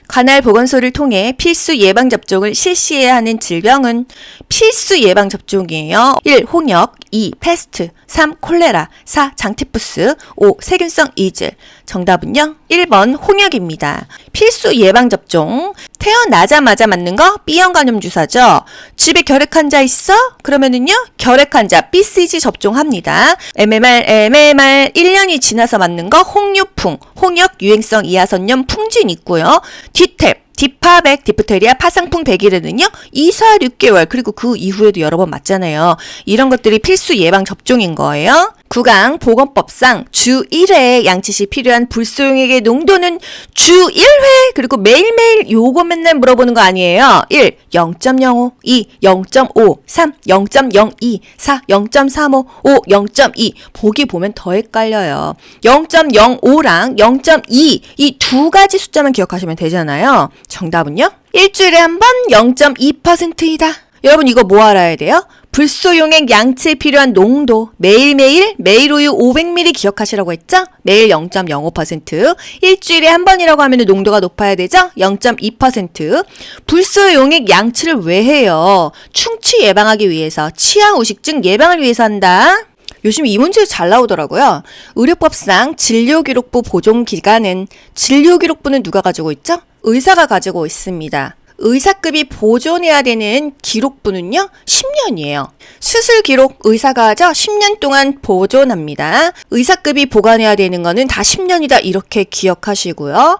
관할 보건소를 통해 필수 예방접종을 실시해야 하는 질병은 필수 예방접종이에요. 1. 홍역, 2. 패스트, 3. 콜레라, 4. 장티푸스, 5. 세균성 이질. 정답은요? 1번 홍역입니다. 필수 예방접종, 태어나자마자 맞는 거 B형 간염 주사죠. 집에 결핵 환자 있어? 그러면은요 결핵 환자 BCG 접종합니다. MMR 1년이 지나서 맞는 거 홍유풍, 홍역 유행성 이하선염 풍진 있고요. 뒤탭 디파백, 디프테리아, 파상풍 100일에는요 2사 6개월 그리고 그 이후에도 여러 번 맞잖아요. 이런 것들이 필수 예방 접종인 거예요. 구강 보건법상 주 1회 양치 시 필요한 불소용액의 농도는 주 1회 그리고 매일매일 요거 맨날 물어보는 거 아니에요. 1. 0.05 2. 0.5 3. 0.02 4. 0.35 5. 0.2 보기 보면 더 헷갈려요. 0.05랑 0.2 이 두 가지 숫자만 기억하시면 되잖아요. 정답은요? 일주일에 한 번 0.2%이다. 여러분 이거 뭐 알아야 돼요? 불소용액 양치에 필요한 농도 매일매일 매일우유 500ml 기억하시라고 했죠? 매일 0.05% 일주일에 한 번이라고 하면 농도가 높아야 되죠? 0.2% 불소용액 양치를 왜 해요? 충치 예방하기 위해서 치아우식증 예방을 위해서 한다. 요즘 이 문제 잘 나오더라고요. 의료법상 진료기록부 보존기간은 진료기록부는 누가 가지고 있죠? 의사가 가지고 있습니다. 의사급이 보존해야 되는 기록부는요 10년이에요. 수술 기록 의사가 하죠. 10년 동안 보존합니다. 의사급이 보관해야 되는 거는 다 10년이다 이렇게 기억하시고요.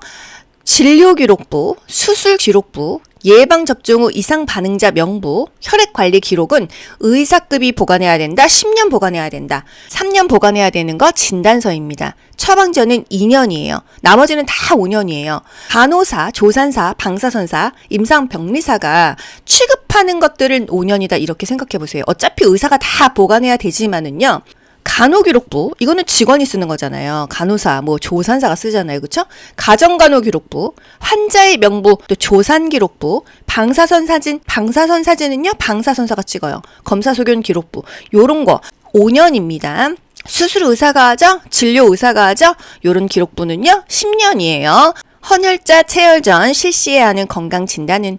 진료기록부, 수술기록부, 예방접종 후 이상 반응자 명부, 혈액관리 기록은 의사급이 보관해야 된다. 10년 보관해야 된다. 3년 보관해야 되는 거 진단서입니다. 처방전은 2년이에요. 나머지는 다 5년이에요. 간호사, 조산사, 방사선사, 임상병리사가 취급하는 것들은 5년이다 이렇게 생각해 보세요. 어차피 의사가 다 보관해야 되지만은요. 간호기록부, 이거는 직원이 쓰는 거잖아요. 간호사, 조산사가 쓰잖아요. 그쵸? 가정간호기록부, 환자의 명부, 또 조산기록부, 방사선 사진은요, 방사선사가 찍어요. 검사소견 기록부, 요런 거 5년입니다. 수술 의사가 하죠? 진료 의사가 하죠? 요런 기록부는요, 10년이에요. 헌혈자 체열 전 실시해야 하는 건강진단은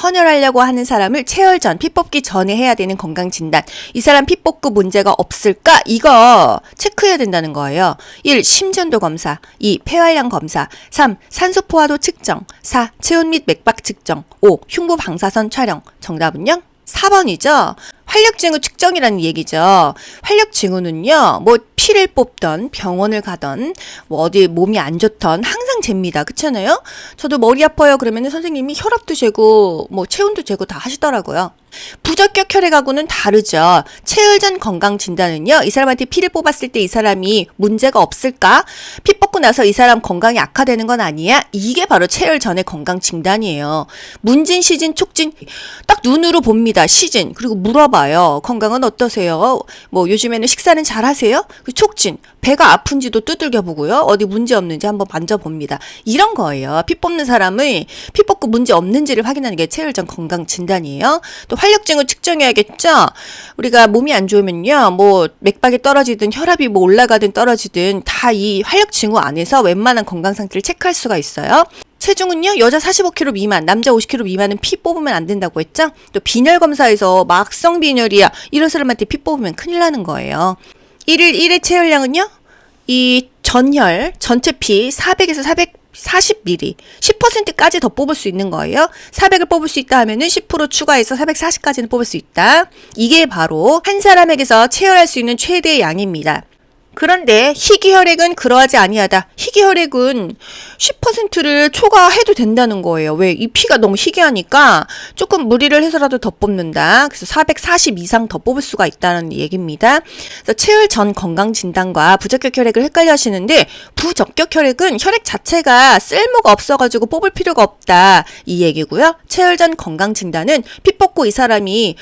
헌혈하려고 하는 사람을 체열 전, 피 뽑기 전에 해야 되는 건강진단. 이 사람 피 뽑고 문제가 없을까? 이거 체크해야 된다는 거예요. 1. 심전도 검사 2. 폐활량 검사 3. 산소 포화도 측정 4. 체온 및 맥박 측정 5. 흉부 방사선 촬영. 정답은요? 4번이죠. 활력증후 측정이라는 얘기죠. 활력증후는요, 피를 뽑던, 병원을 가던, 어디 몸이 안 좋던 항상 잽니다. 그렇잖아요? 저도 머리 아파요. 그러면 선생님이 혈압도 재고, 체온도 재고 다 하시더라고요. 부적격 혈액하고는 다르죠. 체열 전 건강 진단은요, 이 사람한테 피를 뽑았을 때 이 사람이 문제가 없을까? 피 뽑고 나서 이 사람 건강이 악화되는 건 아니야? 이게 바로 체열 전의 건강 진단이에요. 문진, 시진, 촉진, 딱 눈으로 봅니다. 시진. 그리고 물어봐요. 건강은 어떠세요? 요즘에는 식사는 잘 하세요? 촉진. 배가 아픈지도 두들겨 보고요. 어디 문제 없는지 한번 만져봅니다. 이런 거예요. 피 뽑는 사람의 피 뽑고 문제 없는지를 확인하는 게 체열 전 건강 진단이에요. 또 활력증을 측정해야겠죠? 우리가 몸이 안 좋으면요. 맥박이 떨어지든 혈압이 올라가든 떨어지든 다 이 활력증후 안에서 웬만한 건강 상태를 체크할 수가 있어요. 체중은요, 여자 45kg 미만, 남자 50kg 미만은 피 뽑으면 안 된다고 했죠? 또 빈혈 검사에서 막성 빈혈이야. 이런 사람한테 피 뽑으면 큰일 나는 거예요. 1일 1회 체열량은요, 이 전혈, 전체 피 400에서 440ml, 10%까지 더 뽑을 수 있는 거예요. 400을 뽑을 수 있다 하면은 10% 추가해서 440까지는 뽑을 수 있다. 이게 바로 한 사람에게서 체열할 수 있는 최대의 양입니다. 그런데 희귀혈액은 그러하지 아니하다. 희귀혈액은 10%를 초과해도 된다는 거예요. 왜? 이 피가 너무 희귀하니까 조금 무리를 해서라도 더 뽑는다. 그래서 440 이상 더 뽑을 수가 있다는 얘기입니다. 그래서 체열 전 건강진단과 부적격 혈액을 헷갈려 하시는데, 부적격 혈액은 혈액 자체가 쓸모가 없어가지고 뽑을 필요가 없다. 이 얘기고요. 체열 전 건강진단은 피 뽑고 이 사람이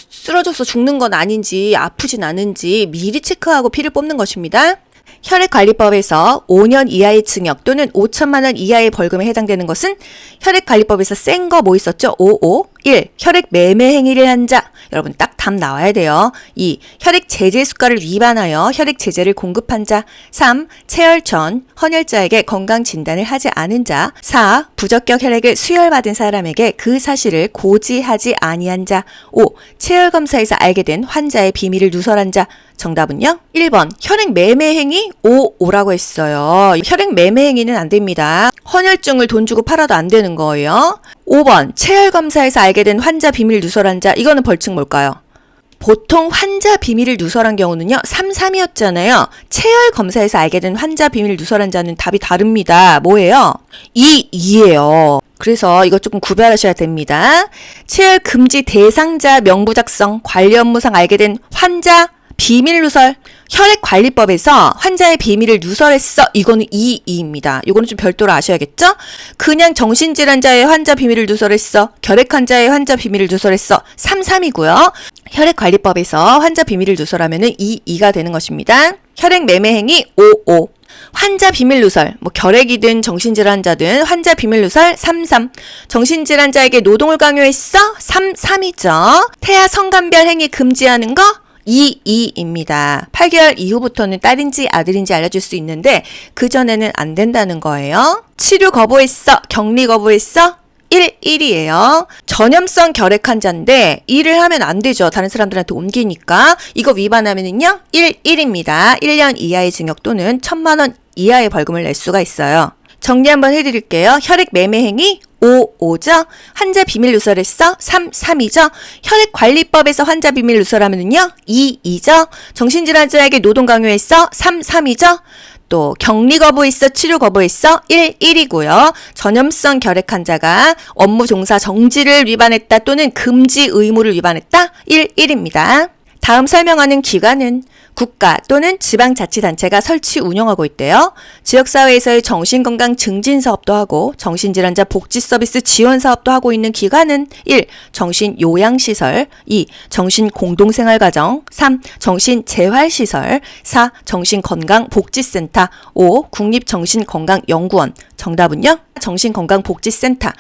쓰러져서 죽는 건 아닌지 아프진 않은지 미리 체크하고 피를 뽑는 것입니다. 혈액관리법에서 5년 이하의 징역 또는 5천만 원 이하의 벌금에 해당되는 것은 혈액관리법에서 센 거 있었죠? 5. 1. 혈액 매매 행위를 한 자. 여러분 딱 답 나와야 돼요. 2. 혈액 제재 수가를 위반하여 혈액 제재를 공급한 자. 3. 체열 전 헌혈자에게 건강 진단을 하지 않은 자. 4. 부적격 혈액을 수혈받은 사람에게 그 사실을 고지하지 아니한 자. 5. 체열 검사에서 알게 된 환자의 비밀을 누설한 자. 정답은요? 1번 혈액 매매 행위 오라고 했어요. 혈액 매매 행위는 안 됩니다. 헌혈증을 돈 주고 팔아도 안 되는 거예요. 5번 체열 검사에서 알게 된 환자 비밀 누설한 자. 이거는 벌칙 뭘까요? 보통 환자 비밀을 누설한 경우는요. 3, 3이었잖아요. 체열 검사에서 알게 된 환자 비밀을 누설한 자는 답이 다릅니다. 뭐예요? 2, 2예요. 그래서 이거 조금 구별하셔야 됩니다. 체열 금지 대상자 명부 작성 관리 업무상 알게 된 환자 비밀 누설. 혈액관리법에서 환자의 비밀을 누설했어. 이거는 2입니다. 이거는 좀 별도로 아셔야겠죠? 그냥 정신질환자의 환자 비밀을 누설했어. 결핵 환자의 환자 비밀을 누설했어. 3이고요. 혈액관리법에서 환자 비밀을 누설하면은 2가 되는 것입니다. 혈액 매매 행위 5. 환자 비밀 누설, 결핵이든 정신질환자든 환자 비밀 누설 3. 정신질환자에게 노동을 강요했어. 3이죠. 태아 성간별 행위 금지하는 거 2입니다. 8개월 이후부터는 딸인지 아들인지 알려줄 수 있는데 그전에는 안 된다는 거예요. 치료 거부했어. 격리 거부했어. 1이에요. 전염성 결핵 환자인데 일을 하면 안 되죠. 다른 사람들한테 옮기니까. 이거 위반하면은요. 1입니다. 1년 이하의 징역 또는 1,000만 원 이하의 벌금을 낼 수가 있어요. 정리 한번 해드릴게요. 혈액 매매 행위 5죠. 환자 비밀 누설했어. 3이죠. 혈액관리법에서 환자 비밀 누설하면은요. 2죠. 정신질환자에게 노동 강요했어. 3이죠. 또 격리 거부했어. 치료 거부했어. 1이고요. 전염성 결핵 환자가 업무 종사 정지를 위반했다 또는 금지 의무를 위반했다. 1입니다. 다음 설명하는 기관은 국가 또는 지방자치단체가 설치 운영하고 있대요. 지역사회에서의 정신건강 증진 사업도 하고 정신질환자 복지서비스 지원 사업도 하고 있는 기관은 1. 정신요양시설 2. 정신공동생활가정 3. 정신재활시설 4. 정신건강복지센터 5. 국립정신건강연구원. 정답은요? 정신건강복지센터.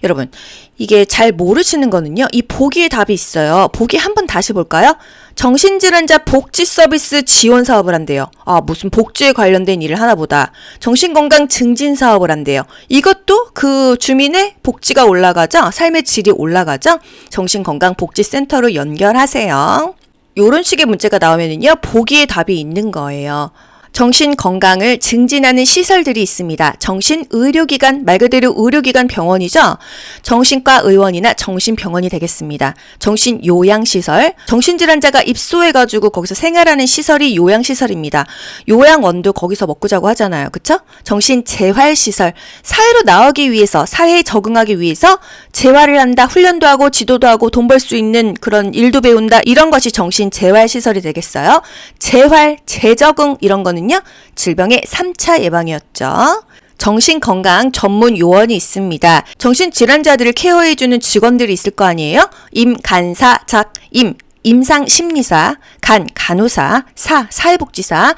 여러분, 이게 잘 모르시는 거는요. 이 보기에 답이 있어요. 보기 한번 다시 볼까요? 정신질환자 복지서비스 지원 사업을 한대요. 무슨 복지에 관련된 일을 하나 보다. 정신건강 증진 사업을 한대요. 이것도 그 주민의 복지가 올라가죠. 삶의 질이 올라가죠. 정신건강복지센터로 연결하세요. 요런 식의 문제가 나오면은요. 보기에 답이 있는 거예요. 정신 건강을 증진하는 시설들이 있습니다. 정신의료기관, 말 그대로 의료기관 병원이죠. 정신과 의원이나 정신병원이 되겠습니다. 정신요양시설, 정신질환자가 입소해가지고 거기서 생활하는 시설이 요양시설입니다. 요양원도 거기서 먹고 자고 하잖아요. 그쵸? 정신재활시설, 사회로 나오기 위해서, 사회에 적응하기 위해서 재활을 한다, 훈련도 하고 지도도 하고 돈 벌 수 있는 그런 일도 배운다, 이런 것이 정신재활시설이 되겠어요. 재활, 재적응 이런 거는 질병의 3차 예방이었죠. 정신건강 전문 요원이 있습니다. 정신질환자들을 케어해주는 직원들이 있을 거 아니에요? 임, 간, 사, 작, 임상심리사, 간, 간호사, 사, 사회복지사,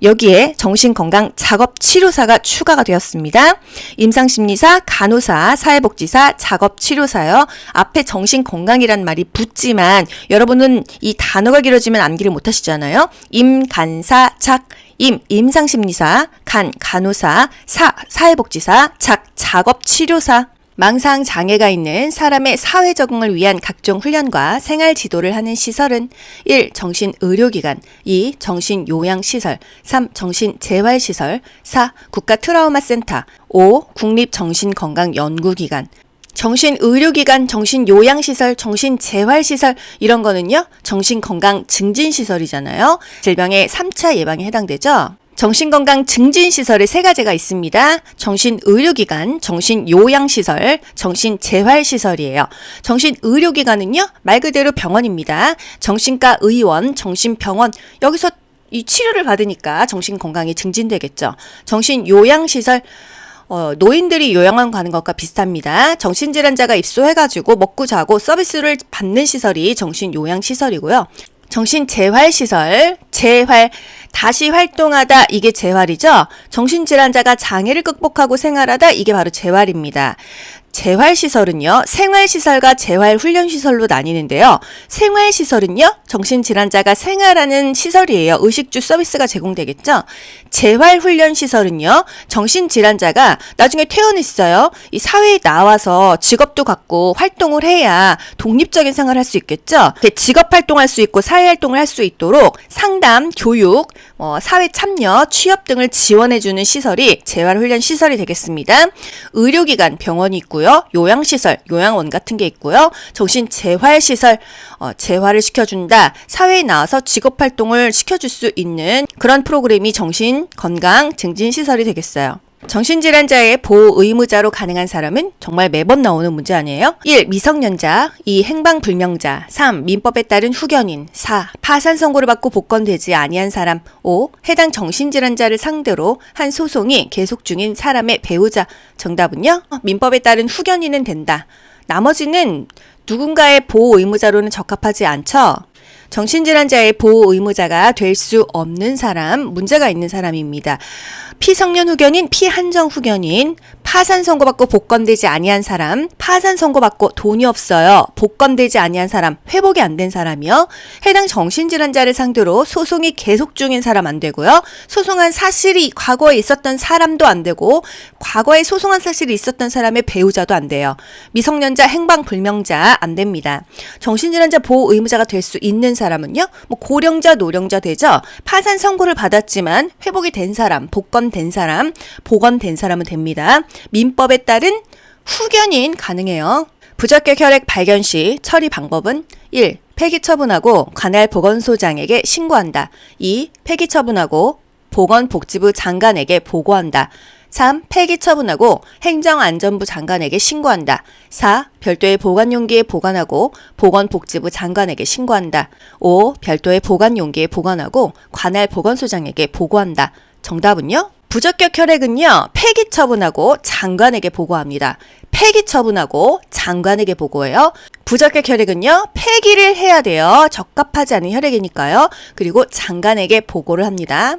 여기에 정신건강 작업치료사가 추가가 되었습니다. 임상심리사, 간호사, 사회복지사, 작업치료사요. 앞에 정신건강이란 말이 붙지만 여러분은 이 단어가 길어지면 암기를 못하시잖아요. 임, 간, 사, 작, 임상심리사, 간, 간호사, 사, 사회복지사, 작업치료사. 망상 장애가 있는 사람의 사회 적응을 위한 각종 훈련과 생활 지도를 하는 시설은 1. 정신의료기관 2. 정신요양시설 3. 정신재활시설 4. 국가트라우마센터 5. 국립정신건강연구기관. 정신의료기관, 정신요양시설, 정신재활시설 이런 거는요. 정신건강증진시설이잖아요. 질병의 3차 예방에 해당되죠. 정신건강 증진시설에 3가지가 있습니다. 정신의료기관, 정신요양시설, 정신재활시설이에요. 정신의료기관은요, 말 그대로 병원입니다. 정신과 의원, 정신병원, 여기서 이 치료를 받으니까 정신건강이 증진되겠죠. 정신요양시설, 노인들이 요양원 가는 것과 비슷합니다. 정신질환자가 입소해가지고 먹고 자고 서비스를 받는 시설이 정신요양시설이고요. 정신재활시설, 재활, 다시 활동하다 이게 재활이죠. 정신질환자가 장애를 극복하고 생활하다 이게 바로 재활입니다. 재활시설은요, 생활시설과 재활훈련시설로 나뉘는데요. 생활시설은요, 정신질환자가 생활하는 시설이에요. 의식주 서비스가 제공되겠죠. 재활훈련시설은요, 정신질환자가 나중에 퇴원했어요. 이 사회에 나와서 직업도 갖고 활동을 해야 독립적인 생활을 할 수 있겠죠. 직업활동할 수 있고 사회활동을 할 수 있도록 상담, 교육, 사회 참여, 취업 등을 지원해주는 시설이 재활훈련시설이 되겠습니다. 의료기관, 병원이 있고요. 요양시설, 요양원 같은 게 있고요. 정신재활시설, 재활을 시켜준다. 사회에 나와서 직업활동을 시켜줄 수 있는 그런 프로그램이 정신건강증진시설이 되겠어요. 정신질환자의 보호 의무자로 가능한 사람은 정말 매번 나오는 문제 아니에요? 1. 미성년자 2. 행방불명자 3. 민법에 따른 후견인 4. 파산 선고를 받고 복권되지 아니한 사람 5. 해당 정신질환자를 상대로 한 소송이 계속 중인 사람의 배우자. 정답은요? 민법에 따른 후견인은 된다. 나머지는 누군가의 보호 의무자로는 적합하지 않죠? 정신질환자의 보호 의무자가 될 수 없는 사람, 문제가 있는 사람입니다. 피성년 후견인, 피한정 후견인, 파산 선고받고 복권되지 아니한 사람, 파산 선고받고 돈이 없어요. 복권되지 아니한 사람, 회복이 안 된 사람이요. 해당 정신질환자를 상대로 소송이 계속 중인 사람 안 되고요. 소송한 사실이 과거에 있었던 사람도 안 되고, 과거에 소송한 사실이 있었던 사람의 배우자도 안 돼요. 미성년자, 행방불명자 안 됩니다. 정신질환자 보호 의무자가 될 수 있는 사람은요, 고령자, 노령자 되죠. 파산 선고를 받았지만 회복이 된 사람, 복권된 사람, 복원된 사람은 됩니다. 민법에 따른 후견인 가능해요. 부적격 혈액 발견 시 처리 방법은 1. 폐기 처분하고 관할 보건소장에게 신고한다. 2. 폐기 처분하고 보건복지부 장관에게 보고한다. 3. 폐기 처분하고 행정안전부 장관에게 신고한다. 4. 별도의 보관용기에 보관하고 보건복지부 장관에게 신고한다. 5. 별도의 보관용기에 보관하고 관할 보건소장에게 보고한다. 정답은요? 부적격 혈액은요, 폐기 처분하고 장관에게 보고합니다. 폐기 처분하고 장관에게 보고해요. 부적격 혈액은요, 폐기를 해야 돼요. 적합하지 않은 혈액이니까요. 그리고 장관에게 보고를 합니다.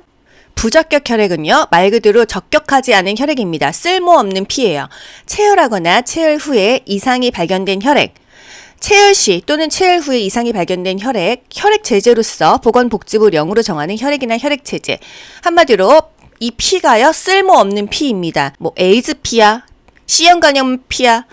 부적격 혈액은요, 말 그대로 적격하지 않은 혈액입니다. 쓸모없는 피예요. 체열하거나 체열 후에 이상이 발견된 혈액, 체열 시 또는 체열 후에 이상이 발견된 혈액, 혈액 제제로서 보건복지부령으로 정하는 혈액이나 혈액 제제. 한마디로 이 피가요, 쓸모없는 피입니다. 에이즈 피야, C형 간염 피야,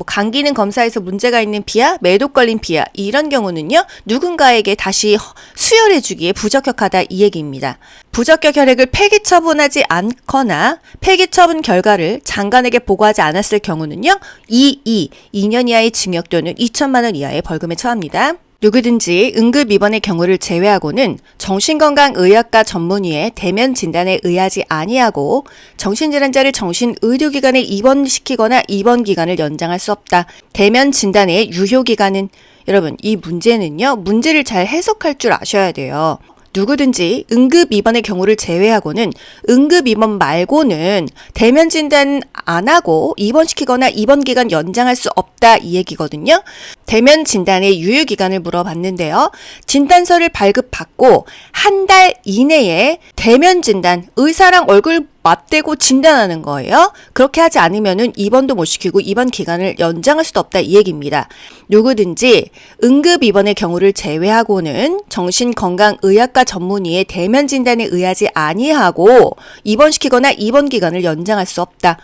간 기능 검사에서 문제가 있는 피야, 매독 걸린 피야, 이런 경우는요, 누군가에게 다시 수혈해주기에 부적격하다 이 얘기입니다. 부적격 혈액을 폐기 처분하지 않거나 폐기 처분 결과를 장관에게 보고하지 않았을 경우는요, 2년 이하의 징역 또는 2천만 원 이하의 벌금에 처합니다. 누구든지 응급 입원의 경우를 제외하고는 정신건강의학과 전문의의 대면 진단에 의하지 아니하고 정신질환자를 정신의료기관에 입원시키거나 입원 기간을 연장할 수 없다. 대면 진단의 유효기간은, 여러분, 이 문제는요, 문제를 잘 해석할 줄 아셔야 돼요. 누구든지 응급 입원의 경우를 제외하고는 응급 입원 말고는 대면 진단 안 하고 입원시키거나 입원 기간 연장할 수 없다 이 얘기거든요. 대면 진단의 유효 기간을 물어봤는데요. 진단서를 발급받고 한 달 이내에 대면 진단, 의사랑 얼굴 맞대고 진단하는 거예요. 그렇게 하지 않으면은 입원도 못 시키고 입원 기간을 연장할 수도 없다 이 얘기입니다. 누구든지 응급 입원의 경우를 제외하고는 정신건강의학과 전문의의 대면 진단에 의하지 아니하고 입원시키거나 입원 기간을 연장할 수 없다.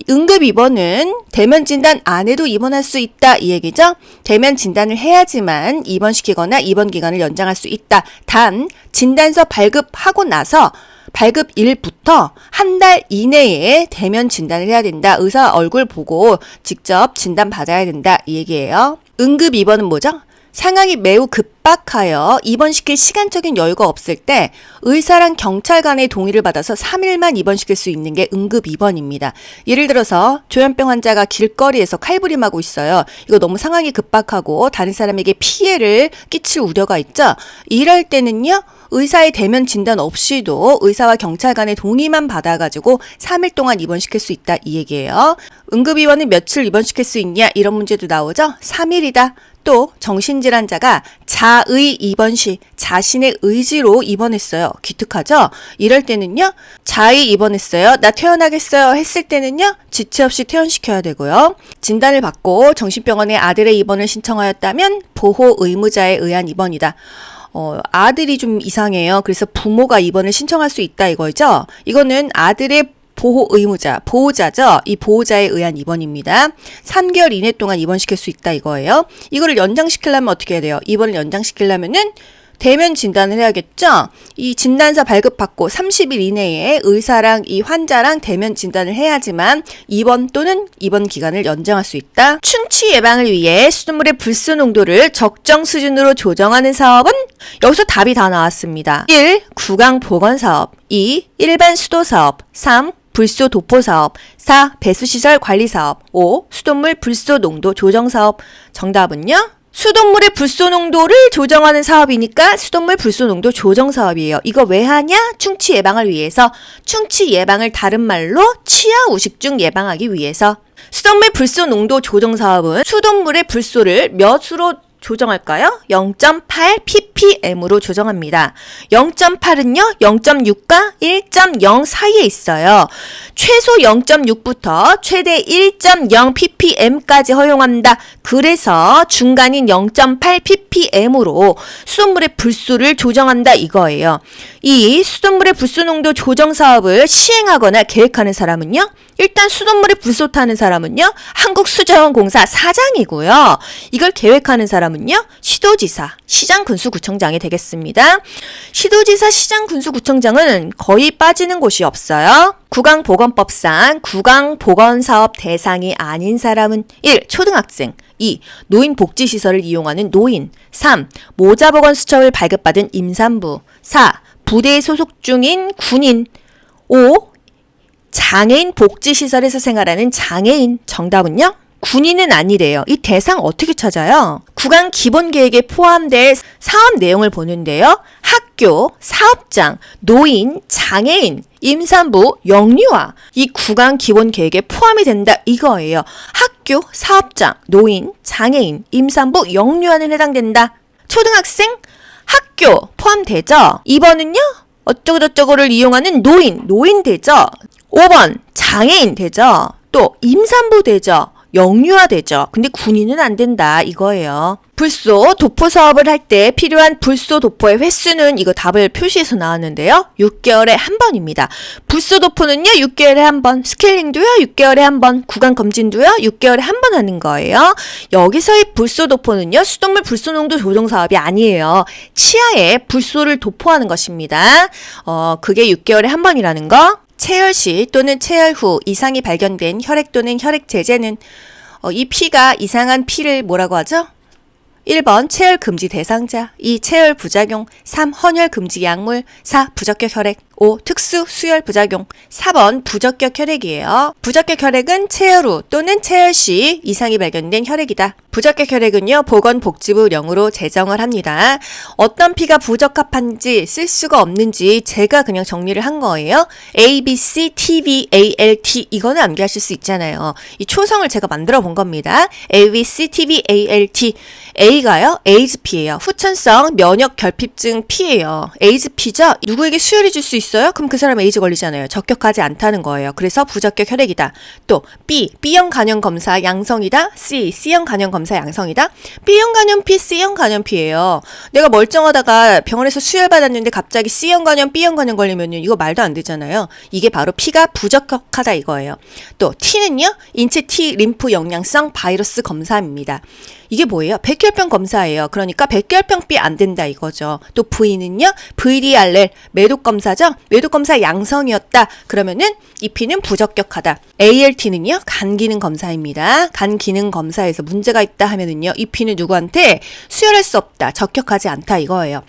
응급 입원은 대면 진단 안 해도 입원할 수 있다 이 얘기죠. 대면 진단을 해야지만 입원시키거나 입원 기간을 연장할 수 있다. 단 진단서 발급하고 나서 발급일부터 한 달 이내에 대면 진단을 해야 된다. 의사 얼굴 보고 직접 진단 받아야 된다 이 얘기예요. 응급 입원은 뭐죠? 상황이 매우 급박하여 입원시킬 시간적인 여유가 없을 때 의사랑 경찰 간의 동의를 받아서 3일만 입원시킬 수 있는 게 응급 입원입니다. 예를 들어서 조현병 환자가 길거리에서 칼부림하고 있어요. 이거 너무 상황이 급박하고 다른 사람에게 피해를 끼칠 우려가 있죠. 이럴 때는요, 의사의 대면 진단 없이도 의사와 경찰 간의 동의만 받아가지고 3일 동안 입원시킬 수 있다 이 얘기예요. 응급입원은 며칠 입원시킬 수 있냐 이런 문제도 나오죠. 3일이다. 또 정신질환자가 자의 입원 시 자신의 의지로 입원했어요. 기특하죠? 이럴 때는요. 자의 입원했어요. 나 퇴원하겠어요. 했을 때는요. 지체 없이 퇴원시켜야 되고요. 진단을 받고 정신병원에 아들의 입원을 신청하였다면 보호 의무자에 의한 입원이다. 아들이 좀 이상해요. 그래서 부모가 입원을 신청할 수 있다 이거죠. 이거는 아들의 보호 의무자, 보호자죠. 이 보호자에 의한 입원입니다. 3개월 이내 동안 입원시킬 수 있다 이거예요. 이거를 연장시키려면 어떻게 해야 돼요? 입원을 연장시키려면은 대면 진단을 해야겠죠? 이 진단서 발급받고 30일 이내에 의사랑 이 환자랑 대면 진단을 해야지만 입원 또는 입원 기간을 연장할 수 있다. 충치 예방을 위해 수돗물의 불소 농도를 적정 수준으로 조정하는 사업은 여기서 답이 다 나왔습니다. 1. 구강 보건 사업 2. 일반 수도 사업 3. 불소 도포 사업 4. 배수시설 관리 사업 5. 수돗물 불소 농도 조정 사업 정답은요? 수돗물의 불소 농도를 조정하는 사업이니까 수돗물 불소 농도 조정 사업이에요. 이거 왜 하냐? 충치 예방을 위해서. 충치 예방을 다른 말로 치아 우식증 예방하기 위해서. 수돗물 불소 농도 조정 사업은 수돗물의 불소를 몇으로 조정할까요? 0.8 ppm으로 조정합니다. 0.8은요, 0.6과 1.0 사이에 있어요. 최소 0.6부터 최대 1.0 ppm까지 허용한다. 그래서 중간인 0.8 ppm으로 수돗물의 불소를 조정한다 이거예요. 이 수돗물의 불소 농도 조정 사업을 시행하거나 계획하는 사람은요, 일단 수돗물에 불소 타는 사람은요, 한국수자원공사 사장이고요. 이걸 계획하는 사람은요, 시도지사, 시장군수구청장이 되겠습니다. 시도지사, 시장군수구청장은 거의 빠지는 곳이 없어요. 구강보건법상 구강보건사업 대상이 아닌 사람은 1. 초등학생 2. 노인복지시설을 이용하는 노인 3. 모자보건수첩을 발급받은 임산부 4. 부대에 소속 중인 군인 5. 장애인 복지시설에서 생활하는 장애인 정답은요? 군인은 아니래요. 이 대상 어떻게 찾아요? 구강 기본계획에 포함될 사업 내용을 보는데요. 학교, 사업장, 노인, 장애인, 임산부, 영유아 이 구강 기본계획에 포함이 된다 이거예요. 학교, 사업장, 노인, 장애인, 임산부, 영유아는 해당된다. 초등학생, 학교 포함되죠? 2번은요? 어쩌고저쩌고를 이용하는 노인 되죠? 5번 장애인 되죠? 또 임산부 되죠? 영유아 되죠? 근데 군인은 안 된다 이거예요. 불소 도포 사업을 할 때 필요한 불소 도포의 횟수는 이거 답을 표시해서 나왔는데요. 6개월에 한 번입니다. 불소 도포는요 6개월에 한 번, 스케일링도요 6개월에 한 번, 구강 검진도요 6개월에 한 번 하는 거예요. 여기서의 불소 도포는요 수돗물 불소 농도 조정 사업이 아니에요. 치아에 불소를 도포하는 것입니다. 그게 6개월에 한 번이라는 거. 체열 시 또는 체열 후 이상이 발견된 혈액 또는 혈액 제제는 이 피가 이상한 피를 뭐라고 하죠? 1번 체열 금지 대상자, 2 체열 부작용, 3 헌혈 금지 약물, 4 부적격 혈액, 5 특수 수혈 부작용, 4번 부적격 혈액이에요. 부적격 혈액은 체열 후 또는 체열 시 이상이 발견된 혈액이다. 부적격 혈액은요 보건복지부령으로 제정을 합니다. 어떤 피가 부적합한지 쓸 수가 없는지 제가 그냥 정리를 한 거예요. A, B, C, T, V, A, L, T 이거는 암기하실 수 있잖아요. 이 초성을 제가 만들어 본 겁니다. A, B, C, T, V, A, L, T A가요 에이즈피예요. 후천성 면역 결핍증 P예요. 에이즈피죠. 누구에게 수혈해 줄 수 있어요? 그럼 그 사람 에이즈 걸리잖아요. 적격하지 않다는 거예요. 그래서 부적격 혈액이다. 또 B, B형 간염 검사 양성이다. C, C형 간염 검사 양성이다. B형 간염 P, C형 간염 P예요. 내가 멀쩡하다가 병원에서 수혈 받았는데 갑자기 C형 간염, B형 간염 걸리면 이거 말도 안 되잖아요. 이게 바로 P가 부적격하다 이거예요. 또 T는요 인체 T 림프 영양성 바이러스 검사입니다. 이게 뭐예요? 백혈병 검사예요. 그러니까 백혈병비 안 된다 이거죠. 또 V는요. VDRL 매독 검사죠. 매독 검사 양성이었다. 그러면은 이 P는 부적격하다. ALT는요. 간 기능 검사입니다. 간 기능 검사에서 문제가 있다 하면은요. 이 P는 누구한테 수혈할 수 없다. 적격하지 않다 이거예요.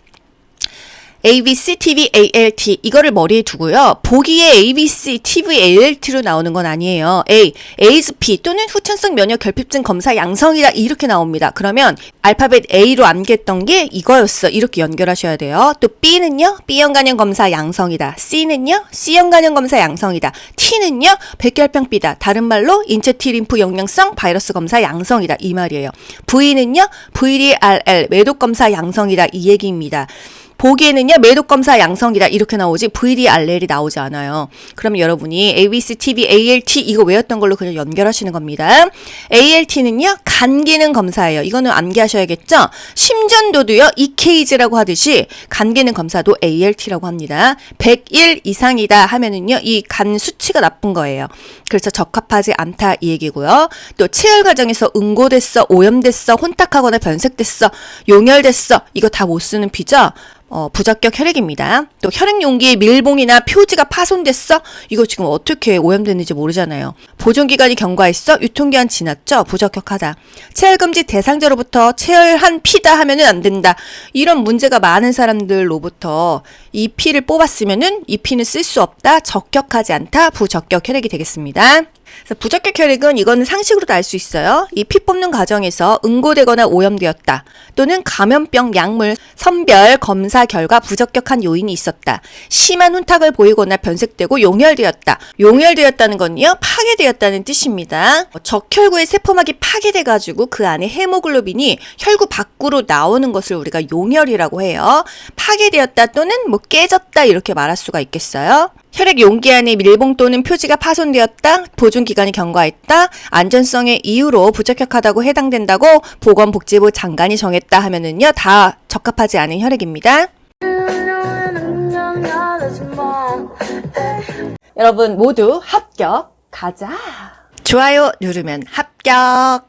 ABC, TV, ALT 이거를 머리에 두고요. 보기에 ABC, TV, ALT로 나오는 건 아니에요. A, ASP 또는 후천성 면역 결핍증 검사 양성이다 이렇게 나옵니다. 그러면 알파벳 A로 암기했던 게 이거였어. 이렇게 연결하셔야 돼요. 또 B는요. B형 간염 검사 양성이다. C는요. C형 간염 검사 양성이다. T는요. 백혈병B다. 다른 말로 인체 T림프 영양성 바이러스 검사 양성이다. 이 말이에요. V는요. VDRL 매독 검사 양성이다. 이 얘기입니다. 보기에는요, 매독검사 양성이다. 이렇게 나오지, VDRL이 나오지 않아요. 그럼 여러분이 ABC, TV, ALT 이거 외웠던 걸로 그냥 연결하시는 겁니다. ALT는요, 간 기능 검사예요. 이거는 암기하셔야겠죠? 심전도도요, EKG라고 하듯이 간 기능 검사도 ALT라고 합니다. 101 이상이다 하면은요, 이 간 수치가 나쁜 거예요. 그래서 적합하지 않다 이 얘기고요. 또 체열 과정에서 응고됐어, 오염됐어, 혼탁하거나 변색됐어, 용혈됐어, 이거 다 못 쓰는 피죠? 부적격 혈액입니다. 또 혈액 용기의 밀봉이나 표지가 파손됐어? 이거 지금 어떻게 오염됐는지 모르잖아요. 보존기간이 경과했어? 유통기한 지났죠? 부적격하다. 체열금지 대상자로부터 체열한 피다 하면은 안 된다. 이런 문제가 많은 사람들로부터 이 피를 뽑았으면은 이 피는 쓸 수 없다. 적격하지 않다. 부적격 혈액이 되겠습니다. 그래서 부적격 혈액은 이거는 상식으로도 알 수 있어요. 이 피 뽑는 과정에서 응고되거나 오염되었다. 또는 감염병 약물 선별 검사 결과 부적격한 요인이 있었다. 심한 혼탁을 보이거나 변색되고 용혈되었다. 용혈되었다는 건요. 파괴되었다는 뜻입니다. 적혈구의 세포막이 파괴돼가지고 그 안에 헤모글로빈이 혈구 밖으로 나오는 것을 우리가 용혈이라고 해요. 파괴되었다 또는 뭐 깨졌다 이렇게 말할 수가 있겠어요. 혈액 용기 안에 밀봉 또는 표지가 파손되었다, 보존기간이 경과했다, 안전성의 이유로 부적격하다고 해당된다고 보건복지부 장관이 정했다 하면은요, 다 적합하지 않은 혈액입니다. 여러분 모두 합격, 가자. 좋아요 누르면 합격.